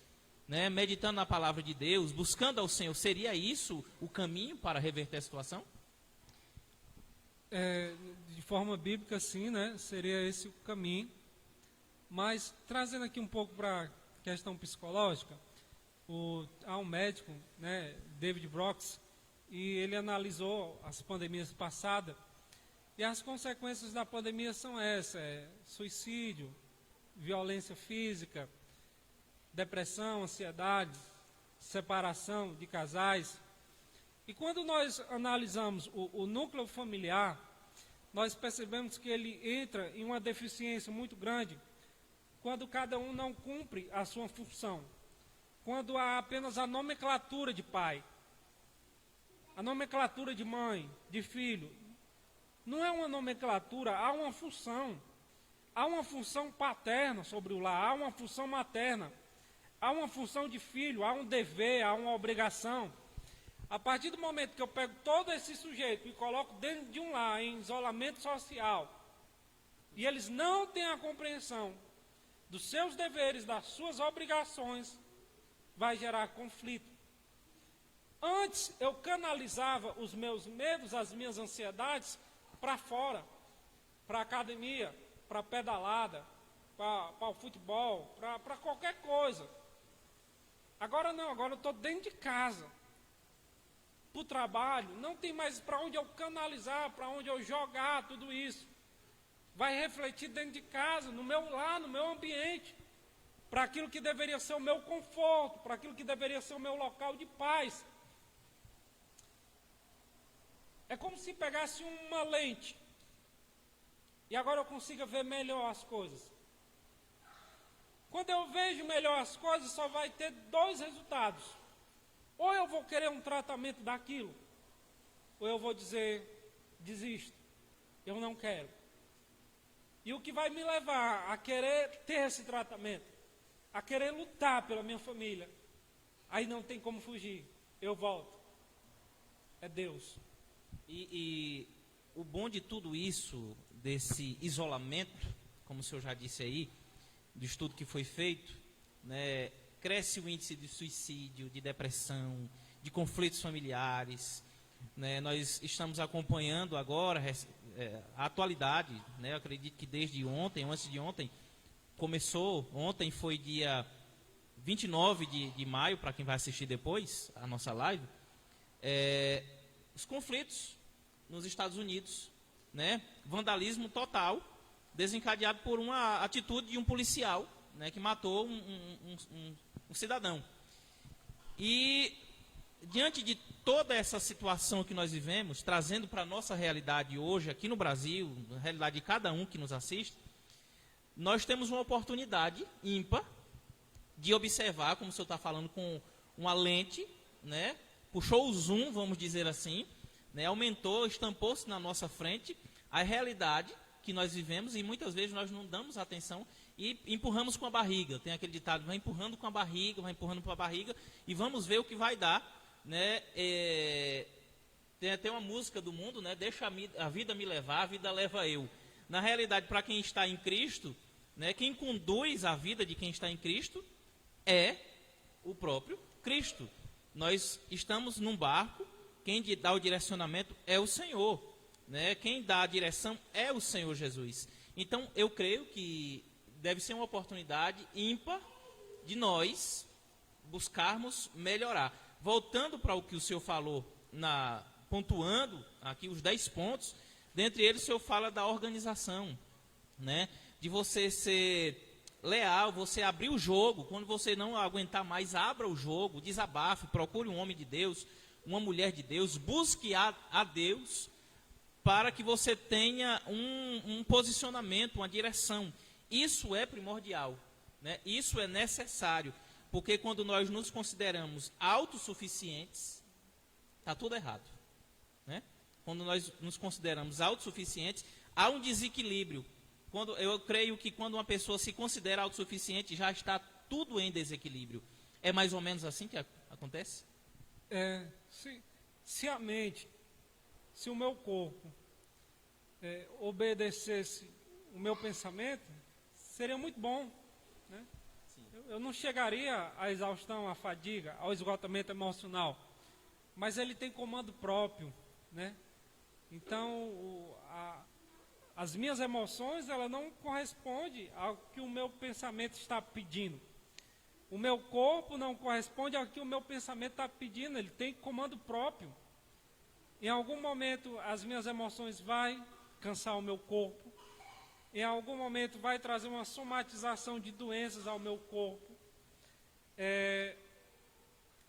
né, meditando na palavra de Deus, buscando ao Senhor. Seria isso o caminho para reverter a situação? De forma bíblica, sim, né? Seria esse o caminho. Mas, trazendo aqui um pouco para a questão psicológica, há um médico, né, David Brooks, e ele analisou as pandemias passadas, e as consequências da pandemia são essas: suicídio, violência física, depressão, ansiedade, separação de casais. E quando nós analisamos o núcleo familiar, nós percebemos que ele entra em uma deficiência muito grande quando cada um não cumpre a sua função, quando há apenas a nomenclatura de pai, a nomenclatura de mãe, de filho. Não é uma nomenclatura, há uma função. Há uma função paterna sobre o lar, há uma função materna, há uma função de filho, há um dever, há uma obrigação. A partir do momento que eu pego todo esse sujeito e coloco dentro de um lar, em isolamento social, e eles não têm a compreensão dos seus deveres, das suas obrigações, vai gerar conflito. Antes eu canalizava os meus medos, as minhas ansiedades para fora, para a academia, para a pedalada, para o futebol, para qualquer coisa. Agora não, agora eu estou dentro de casa. Para o trabalho, não tem mais para onde eu canalizar, para onde eu jogar tudo isso. Vai refletir dentro de casa, no meu lar, no meu ambiente, para aquilo que deveria ser o meu conforto, para aquilo que deveria ser o meu local de paz. É como se pegasse uma lente e agora eu consiga ver melhor as coisas. Quando eu vejo melhor as coisas, só vai ter dois resultados. Ou eu vou querer um tratamento daquilo, ou eu vou dizer, desisto, eu não quero. E o que vai me levar a querer ter esse tratamento, a querer lutar pela minha família, aí não tem como fugir, eu volto. É Deus. E o bom de tudo isso, desse isolamento, como o senhor já disse aí, do estudo que foi feito, né, cresce o índice de suicídio, de depressão, de conflitos familiares, né? Nós estamos acompanhando agora a atualidade, né? Eu acredito que desde ontem, ou antes de ontem, começou, ontem foi dia 29 de maio, para quem vai assistir depois a nossa live, os conflitos nos Estados Unidos, né? Vandalismo total, desencadeado por uma atitude de um policial, né, que matou um cidadão. E diante de toda essa situação que nós vivemos, trazendo para a nossa realidade hoje, aqui no Brasil, na realidade de cada um que nos assiste, nós temos uma oportunidade ímpar de observar, como o senhor está falando, com uma lente, né, puxou o zoom, vamos dizer assim, né, aumentou, estampou-se na nossa frente a realidade que nós vivemos, e muitas vezes nós não damos atenção e empurramos com a barriga. Tem aquele ditado, vai empurrando com a barriga, vai empurrando com a barriga, e vamos ver o que vai dar, né? Tem até uma música do mundo, né? Deixa a vida me levar, a vida leva eu. Na realidade, para quem está em Cristo, né, quem conduz a vida de quem está em Cristo é o próprio Cristo. Nós estamos num barco, quem dá o direcionamento é o Senhor, né? Quem dá a direção é o Senhor Jesus. Então, eu creio que deve ser uma oportunidade ímpar de nós buscarmos melhorar. Voltando para o que o senhor falou, pontuando aqui os 10 pontos, dentre eles o senhor fala da organização, né? De você ser leal, você abrir o jogo. Quando você não aguentar mais, abra o jogo, desabafe, procure um homem de Deus, uma mulher de Deus, busque a Deus, para que você tenha um posicionamento, uma direção. Isso é primordial, né? Isso é necessário, porque quando nós nos consideramos autossuficientes, está tudo errado, né? Quando nós nos consideramos autossuficientes, há um desequilíbrio. Eu creio que quando uma pessoa se considera autossuficiente, já está tudo em desequilíbrio. É mais ou menos assim que acontece? Se a mente, se o meu corpo obedecesse o meu pensamento, seria muito bom, né? Eu não chegaria à exaustão, à fadiga, ao esgotamento emocional, mas ele tem comando próprio, né? Então, as minhas emoções, ela não correspondem ao que o meu pensamento está pedindo. O meu corpo não corresponde ao que o meu pensamento está pedindo, ele tem comando próprio. Em algum momento, as minhas emoções vão cansar o meu corpo. Em algum momento, vai trazer uma somatização de doenças ao meu corpo.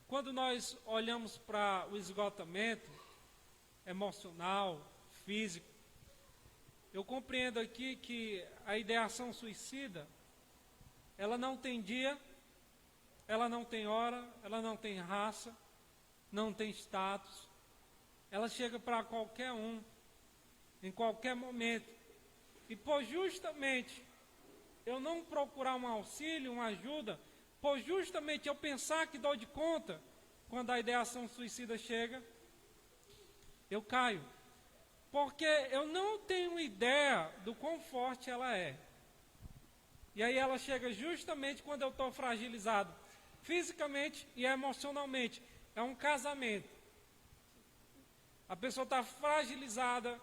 Quando nós olhamos para o esgotamento emocional, físico, eu compreendo aqui que a ideação suicida, ela não tem dia, ela não tem hora, ela não tem raça, não tem status. Ela chega para qualquer um, em qualquer momento. E por justamente eu não procurar um auxílio, uma ajuda, por justamente eu pensar que dou de conta, quando a ideação suicida chega, eu caio. Porque eu não tenho ideia do quão forte ela é. E aí ela chega justamente quando eu estou fragilizado, fisicamente e emocionalmente. É um casamento. A pessoa está fragilizada,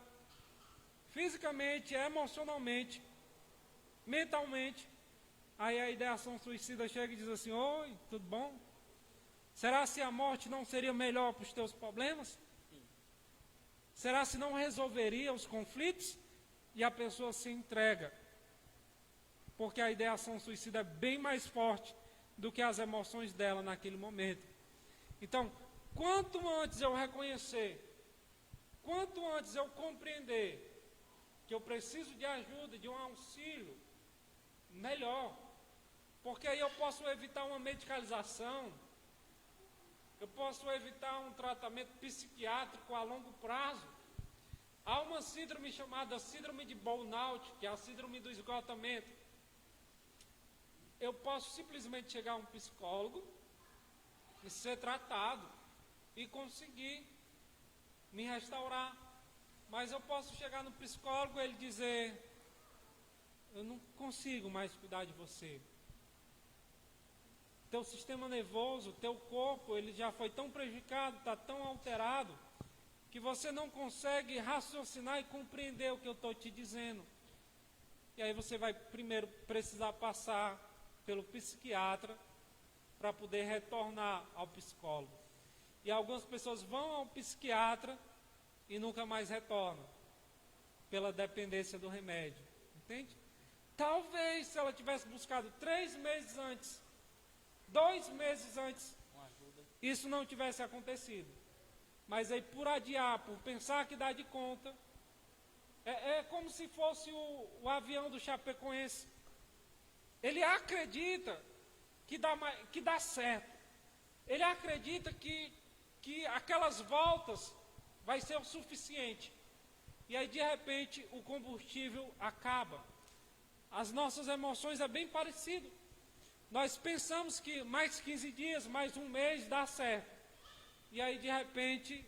fisicamente, emocionalmente, mentalmente. Aí a ideação suicida chega e diz assim: oi, tudo bom? Será se a morte não seria melhor para os teus problemas? Será se não resolveria os conflitos? E a pessoa se entrega. Porque a ideação suicida é bem mais forte do que as emoções dela naquele momento. Então, quanto antes eu reconhecer, quanto antes eu compreender que eu preciso de ajuda, de um auxílio, melhor. Porque aí eu posso evitar uma medicalização, eu posso evitar um tratamento psiquiátrico a longo prazo. Há uma síndrome chamada síndrome de burnout, que é a síndrome do esgotamento. Eu posso simplesmente chegar a um psicólogo e ser tratado e conseguir me restaurar. Mas eu posso chegar no psicólogo e ele dizer: eu não consigo mais cuidar de você. Teu sistema nervoso, teu corpo, ele já foi tão prejudicado, está tão alterado, que você não consegue raciocinar e compreender o que eu estou te dizendo. E aí você vai primeiro precisar passar pelo psiquiatra para poder retornar ao psicólogo. E algumas pessoas vão ao psiquiatra e nunca mais retornam, pela dependência do remédio. Entende? Talvez se ela tivesse buscado 3 meses antes, 2 meses antes, isso não tivesse acontecido. Mas aí por adiar, por pensar que dá de conta, é como se fosse o avião do Chapecoense. Ele acredita que dá certo. Ele acredita que aquelas voltas vai ser o suficiente. E aí de repente o combustível acaba. As nossas emoções é bem parecido. Nós pensamos que mais 15 dias, mais um mês dá certo. E aí de repente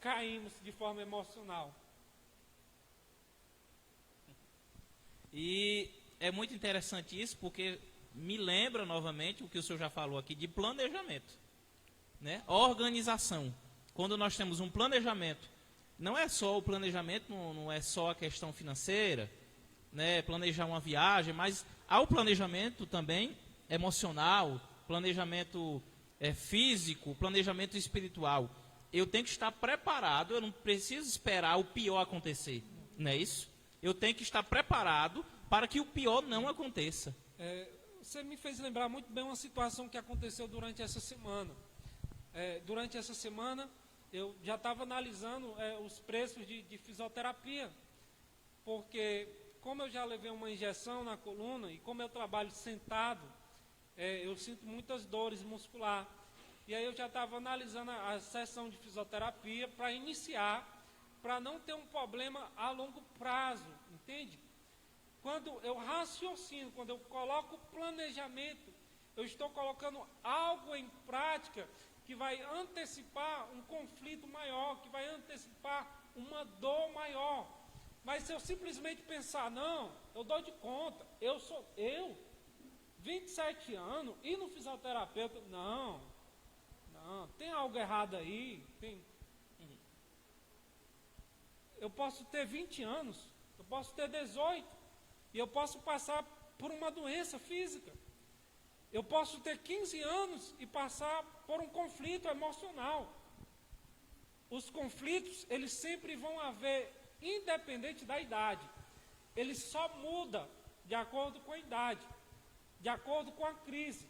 caímos de forma emocional. E é muito interessante isso, porque me lembra novamente o que o senhor já falou aqui de planejamento, né? Organização. Quando nós temos um planejamento, não é só o planejamento, não é só a questão financeira, né? Planejar uma viagem, mas há o planejamento também emocional, planejamento físico, planejamento espiritual. Eu tenho que estar preparado, eu não preciso esperar o pior acontecer, não é isso? Eu tenho que estar preparado para que o pior não aconteça. Você me fez lembrar muito bem uma situação que aconteceu durante essa semana. Durante essa semana, eu já estava analisando os preços de fisioterapia, porque como eu já levei uma injeção na coluna e como eu trabalho sentado, eu sinto muitas dores musculares. E aí eu já estava analisando a sessão de fisioterapia para iniciar, para não ter um problema a longo prazo, entende? Quando eu raciocino, quando eu coloco planejamento, eu estou colocando algo em prática que vai antecipar um conflito maior, que vai antecipar uma dor maior. Mas se eu simplesmente pensar, não, eu dou de conta, eu 27 anos, e no fisioterapeuta, não, tem algo errado aí, eu posso ter 20 anos, eu posso ter 18, e eu posso passar por uma doença física. Eu posso ter 15 anos e passar por um conflito emocional. Os conflitos, eles sempre vão haver, independente da idade. Ele só muda de acordo com a idade, de acordo com a crise.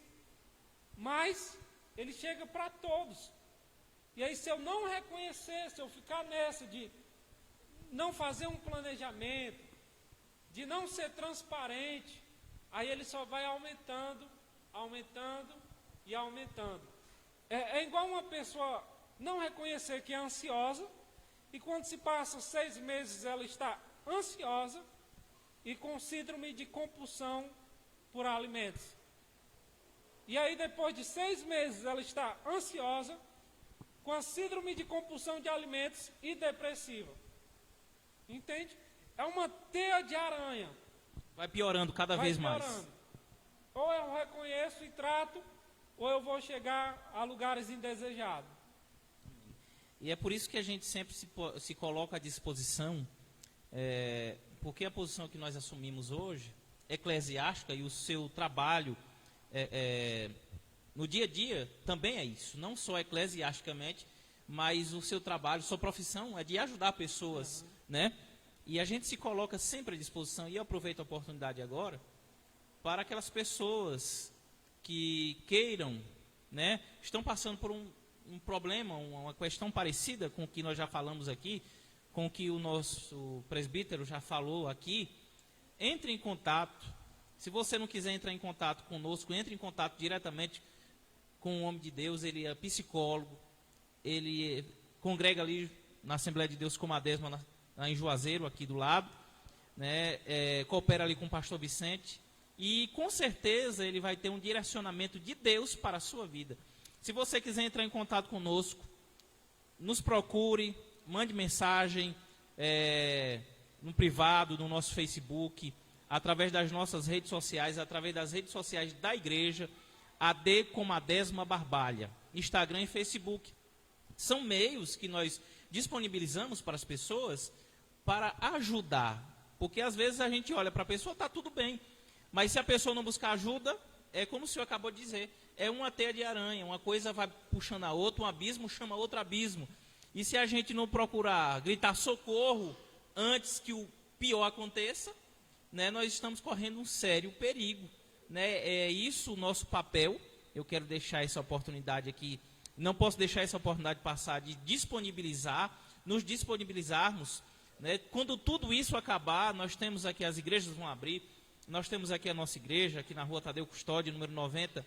Mas ele chega para todos. E aí, se eu não reconhecer, se eu ficar nessa de não fazer um planejamento, de não ser transparente, aí ele só vai aumentando e aumentando. É igual uma pessoa não reconhecer que é ansiosa, e quando se passa 6 meses ela está ansiosa e com síndrome de compulsão por alimentos. E aí depois de 6 meses ela está ansiosa, com a síndrome de compulsão de alimentos e depressiva. Entende? É uma teia de aranha. Vai piorando cada vez mais. Ou eu reconheço e trato, ou eu vou chegar a lugares indesejados. E é por isso que a gente sempre se coloca à disposição, porque a posição que nós assumimos hoje, eclesiástica, e o seu trabalho no dia a dia também é isso. Não só eclesiasticamente, mas o seu trabalho, sua profissão é de ajudar pessoas, né? E a gente se coloca sempre à disposição, e eu aproveito a oportunidade agora, para aquelas pessoas que queiram, né, estão passando por um problema, uma questão parecida com o que nós já falamos aqui, com o que o nosso presbítero já falou aqui. Entre em contato. Se você não quiser entrar em contato conosco, entre em contato diretamente com o homem de Deus. Ele é psicólogo, ele congrega ali na Assembleia de Deus como a Desma, em Juazeiro, aqui do lado, né, coopera ali com o pastor Vicente, e com certeza ele vai ter um direcionamento de Deus para a sua vida. Se você quiser entrar em contato conosco, nos procure, mande mensagem no privado, no nosso Facebook, através das nossas redes sociais, através das redes sociais da igreja, AD como a Desma Barbalha, Instagram e Facebook. São meios que nós disponibilizamos para as pessoas para ajudar, porque às vezes a gente olha para a pessoa, está tudo bem, mas se a pessoa não buscar ajuda, é como o senhor acabou de dizer, é uma teia de aranha, uma coisa vai puxando a outra, um abismo chama outro abismo, e se a gente não procurar gritar socorro antes que o pior aconteça, né, nós estamos correndo um sério perigo, né? É isso o nosso papel. Eu quero deixar essa oportunidade aqui, não posso deixar essa oportunidade passar, de nos disponibilizarmos, né? Quando tudo isso acabar, nós temos aqui, as igrejas vão abrir, nós temos aqui a nossa igreja, aqui na rua Tadeu Custódio, número 90,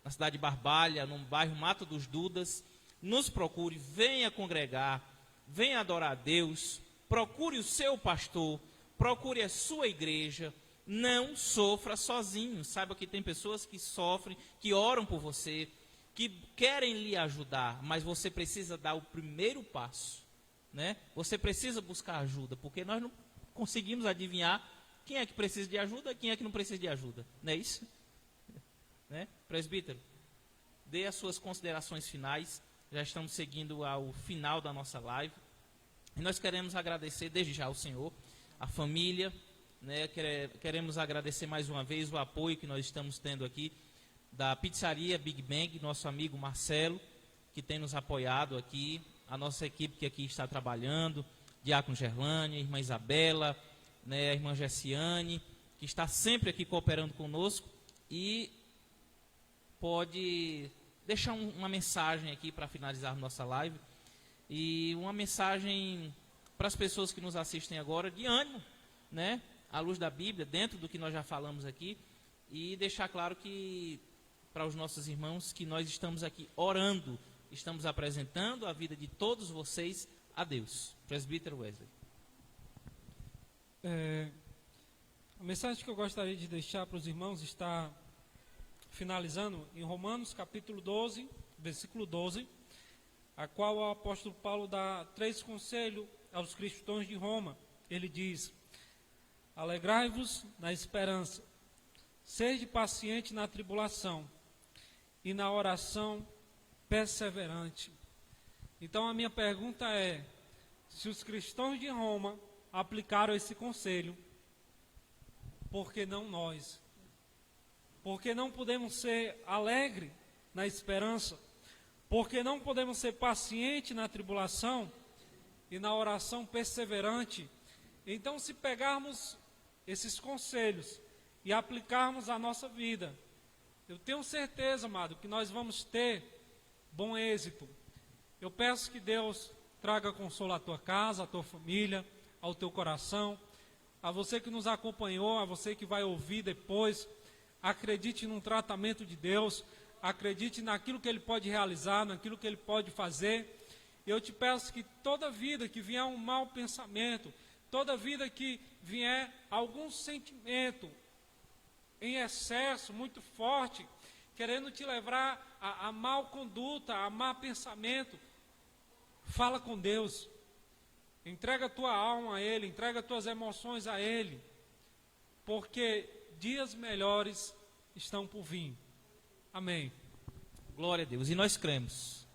na cidade de Barbalha, no bairro Mato dos Dudas. Nos procure, venha congregar, venha adorar a Deus, procure o seu pastor, procure a sua igreja, não sofra sozinho. Saiba que tem pessoas que sofrem, que oram por você, que querem lhe ajudar, mas você precisa dar o primeiro passo, né? Você precisa buscar ajuda, porque nós não conseguimos adivinhar quem é que precisa de ajuda, quem é que não precisa de ajuda, não é isso? Né? Presbítero, dê as suas considerações finais. Já estamos seguindo ao final da nossa live, e nós queremos agradecer desde já ao Senhor, a família, né? Queremos agradecer mais uma vez o apoio que nós estamos tendo aqui da pizzaria Big Bang, nosso amigo Marcelo, que tem nos apoiado aqui, a nossa equipe que aqui está trabalhando, Diácono Gerlane, irmã Isabela, né, a irmã Gessiane, que está sempre aqui cooperando conosco e pode deixar uma mensagem aqui para finalizar nossa live e uma mensagem para as pessoas que nos assistem agora de ânimo, né? À luz da Bíblia, dentro do que nós já falamos aqui, e deixar claro que para os nossos irmãos que nós estamos aqui orando, estamos apresentando a vida de todos vocês a Deus. Presbítero Wesley. A mensagem que eu gostaria de deixar para os irmãos está finalizando em Romanos capítulo 12, versículo 12, a qual o apóstolo Paulo dá 3 conselhos aos cristãos de Roma. Ele diz: alegrai-vos na esperança, sede paciente na tribulação e na oração perseverante. Então a minha pergunta é, se os cristãos de Roma aplicaram esse conselho, por que não nós? Por que não podemos ser alegres na esperança? Por que não podemos ser pacientes na tribulação e na oração perseverante? Então, se pegarmos esses conselhos e aplicarmos à nossa vida, eu tenho certeza, amado, que nós vamos ter bom êxito. Eu peço que Deus traga consolo à tua casa, à tua família, ao teu coração, a você que nos acompanhou, a você que vai ouvir depois. Acredite num tratamento de Deus, acredite naquilo que Ele pode realizar, naquilo que Ele pode fazer. Eu te peço que toda vida que vier um mau pensamento, toda vida que vier algum sentimento em excesso, muito forte, querendo te levar a mal conduta, a mau pensamento, fala com Deus. Entrega a tua alma a Ele, entrega as tuas emoções a Ele, porque dias melhores estão por vir. Amém. Glória a Deus. E nós cremos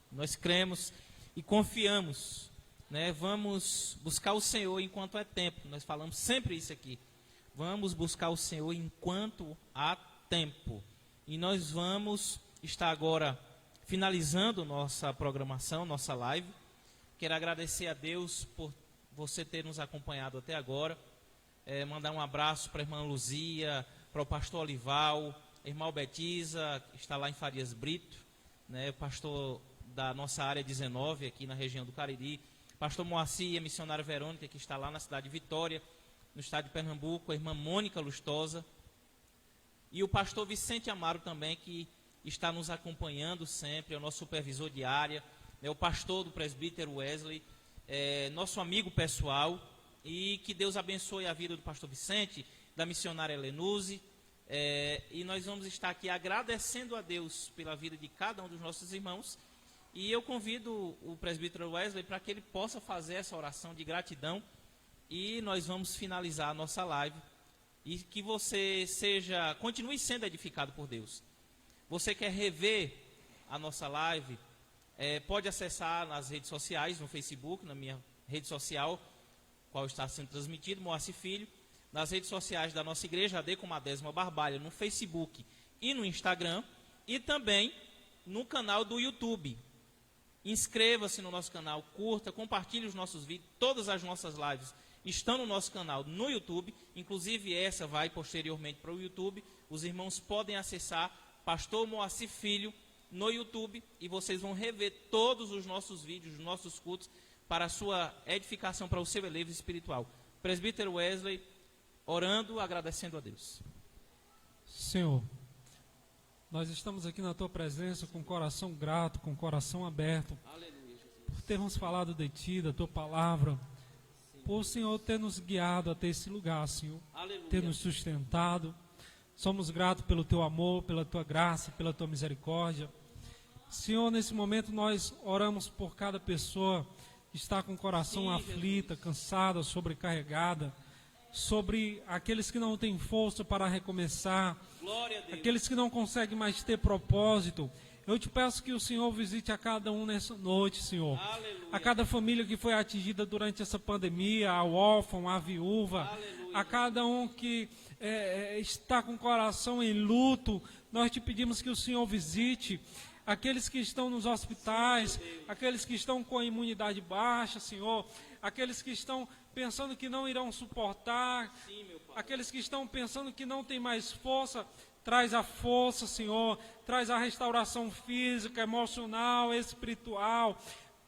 e confiamos, né? Vamos buscar o Senhor enquanto é tempo. Nós falamos sempre isso aqui. Vamos buscar o Senhor enquanto há tempo. E nós vamos estar agora finalizando nossa programação, nossa live. Quero agradecer a Deus por você ter nos acompanhado até agora. Mandar um abraço para a irmã Luzia, para o pastor Olival, a irmã Betiza, que está lá em Farias Brito, né, pastor da nossa área 19, aqui na região do Cariri, pastor Moacir e a missionária Verônica, que está lá na cidade de Vitória, no estado de Pernambuco, a irmã Mônica Lustosa, e o pastor Vicente Amaro também, que está nos acompanhando sempre, é o nosso supervisor de área, é o pastor do presbítero Wesley, nosso amigo pessoal, e que Deus abençoe a vida do pastor Vicente, da missionária Helenuse, e nós vamos estar aqui agradecendo a Deus pela vida de cada um dos nossos irmãos, e eu convido o presbítero Wesley para que ele possa fazer essa oração de gratidão, e nós vamos finalizar a nossa live, e que você continue sendo edificado por Deus. Você quer rever a nossa live, pode acessar nas redes sociais, no Facebook, na minha rede social, qual está sendo transmitido, Moacir Filho, nas redes sociais da nossa igreja, AD como a Décima Barbalha, no Facebook e no Instagram, e também no canal do YouTube. Inscreva-se no nosso canal, curta, compartilhe os nossos vídeos, todas as nossas lives estão no nosso canal no YouTube, inclusive essa vai posteriormente para o YouTube, os irmãos podem acessar Pastor Moacir Filho no YouTube e vocês vão rever todos os nossos vídeos, os nossos cultos, para a sua edificação, para o seu elevo espiritual. Presbítero Wesley, orando, agradecendo a Deus. Senhor, nós estamos aqui na Tua presença com o coração grato, com o coração aberto. Aleluia, Jesus. Por termos falado de Ti, da Tua palavra, por o Senhor ter nos guiado até esse lugar, Senhor, Aleluia. ter nos sustentado. Somos gratos pelo Teu amor, pela Tua graça, pela Tua misericórdia. Senhor, nesse momento nós oramos por cada pessoa que está com o coração aflita, cansada, sobrecarregada, sobre aqueles que não têm força para recomeçar, Glória a Deus. aqueles que não conseguem mais ter propósito. Eu te peço que o Senhor visite a cada um nessa noite, Senhor. Aleluia. A cada família que foi atingida durante essa pandemia, ao órfão, à viúva, Aleluia. a cada um que está com o coração em luto, nós te pedimos que o Senhor visite. aqueles que estão nos hospitais, aqueles que estão com a imunidade baixa, Senhor, aqueles que estão pensando que não irão suportar, aqueles que estão pensando que não tem mais força. Traz a força, Senhor, traz a restauração física, emocional, espiritual.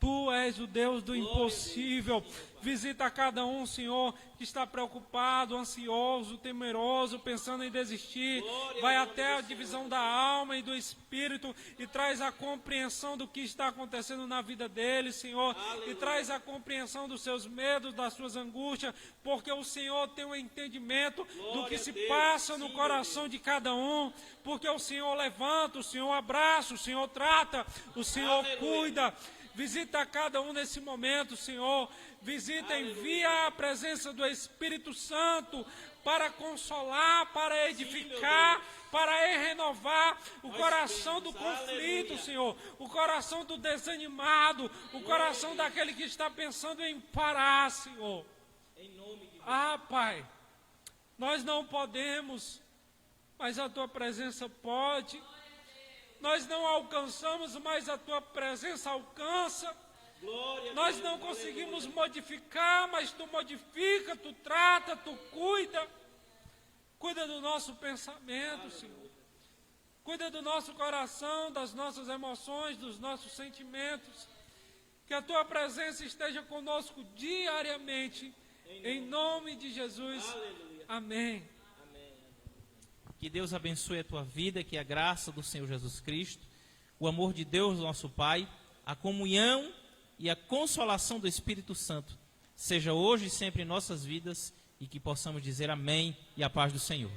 Tu és o Deus do impossível. Visita cada um, Senhor, que está preocupado, ansioso, temeroso, pensando em desistir. Vai até a divisão da alma e do espírito e traz a compreensão do que está acontecendo na vida deles, Senhor. E traz a compreensão dos seus medos, das suas angústias, porque o Senhor tem um entendimento do que se passa no coração de cada um. Porque o Senhor levanta, o Senhor abraça, o Senhor trata, o Senhor cuida. Visita cada um nesse momento, Senhor. Visita, envia a presença do Espírito Santo para consolar, para edificar, para renovar o coração do conflito, Senhor. O coração do desanimado, o coração daquele que está pensando em parar, Senhor. Ah, Pai, nós não podemos, mas a Tua presença pode. Nós não alcançamos, mas a Tua presença alcança. Nós não conseguimos modificar, mas Tu modifica, Tu trata, Tu cuida. Cuida do nosso pensamento, Senhor. Cuida do nosso coração, das nossas emoções, dos nossos sentimentos. Que a Tua presença esteja conosco diariamente. Em nome de Jesus. Amém. Que Deus abençoe a tua vida, que a graça do Senhor Jesus Cristo, o amor de Deus, nosso Pai, a comunhão e a consolação do Espírito Santo, seja hoje e sempre em nossas vidas, e que possamos dizer amém e a paz do Senhor.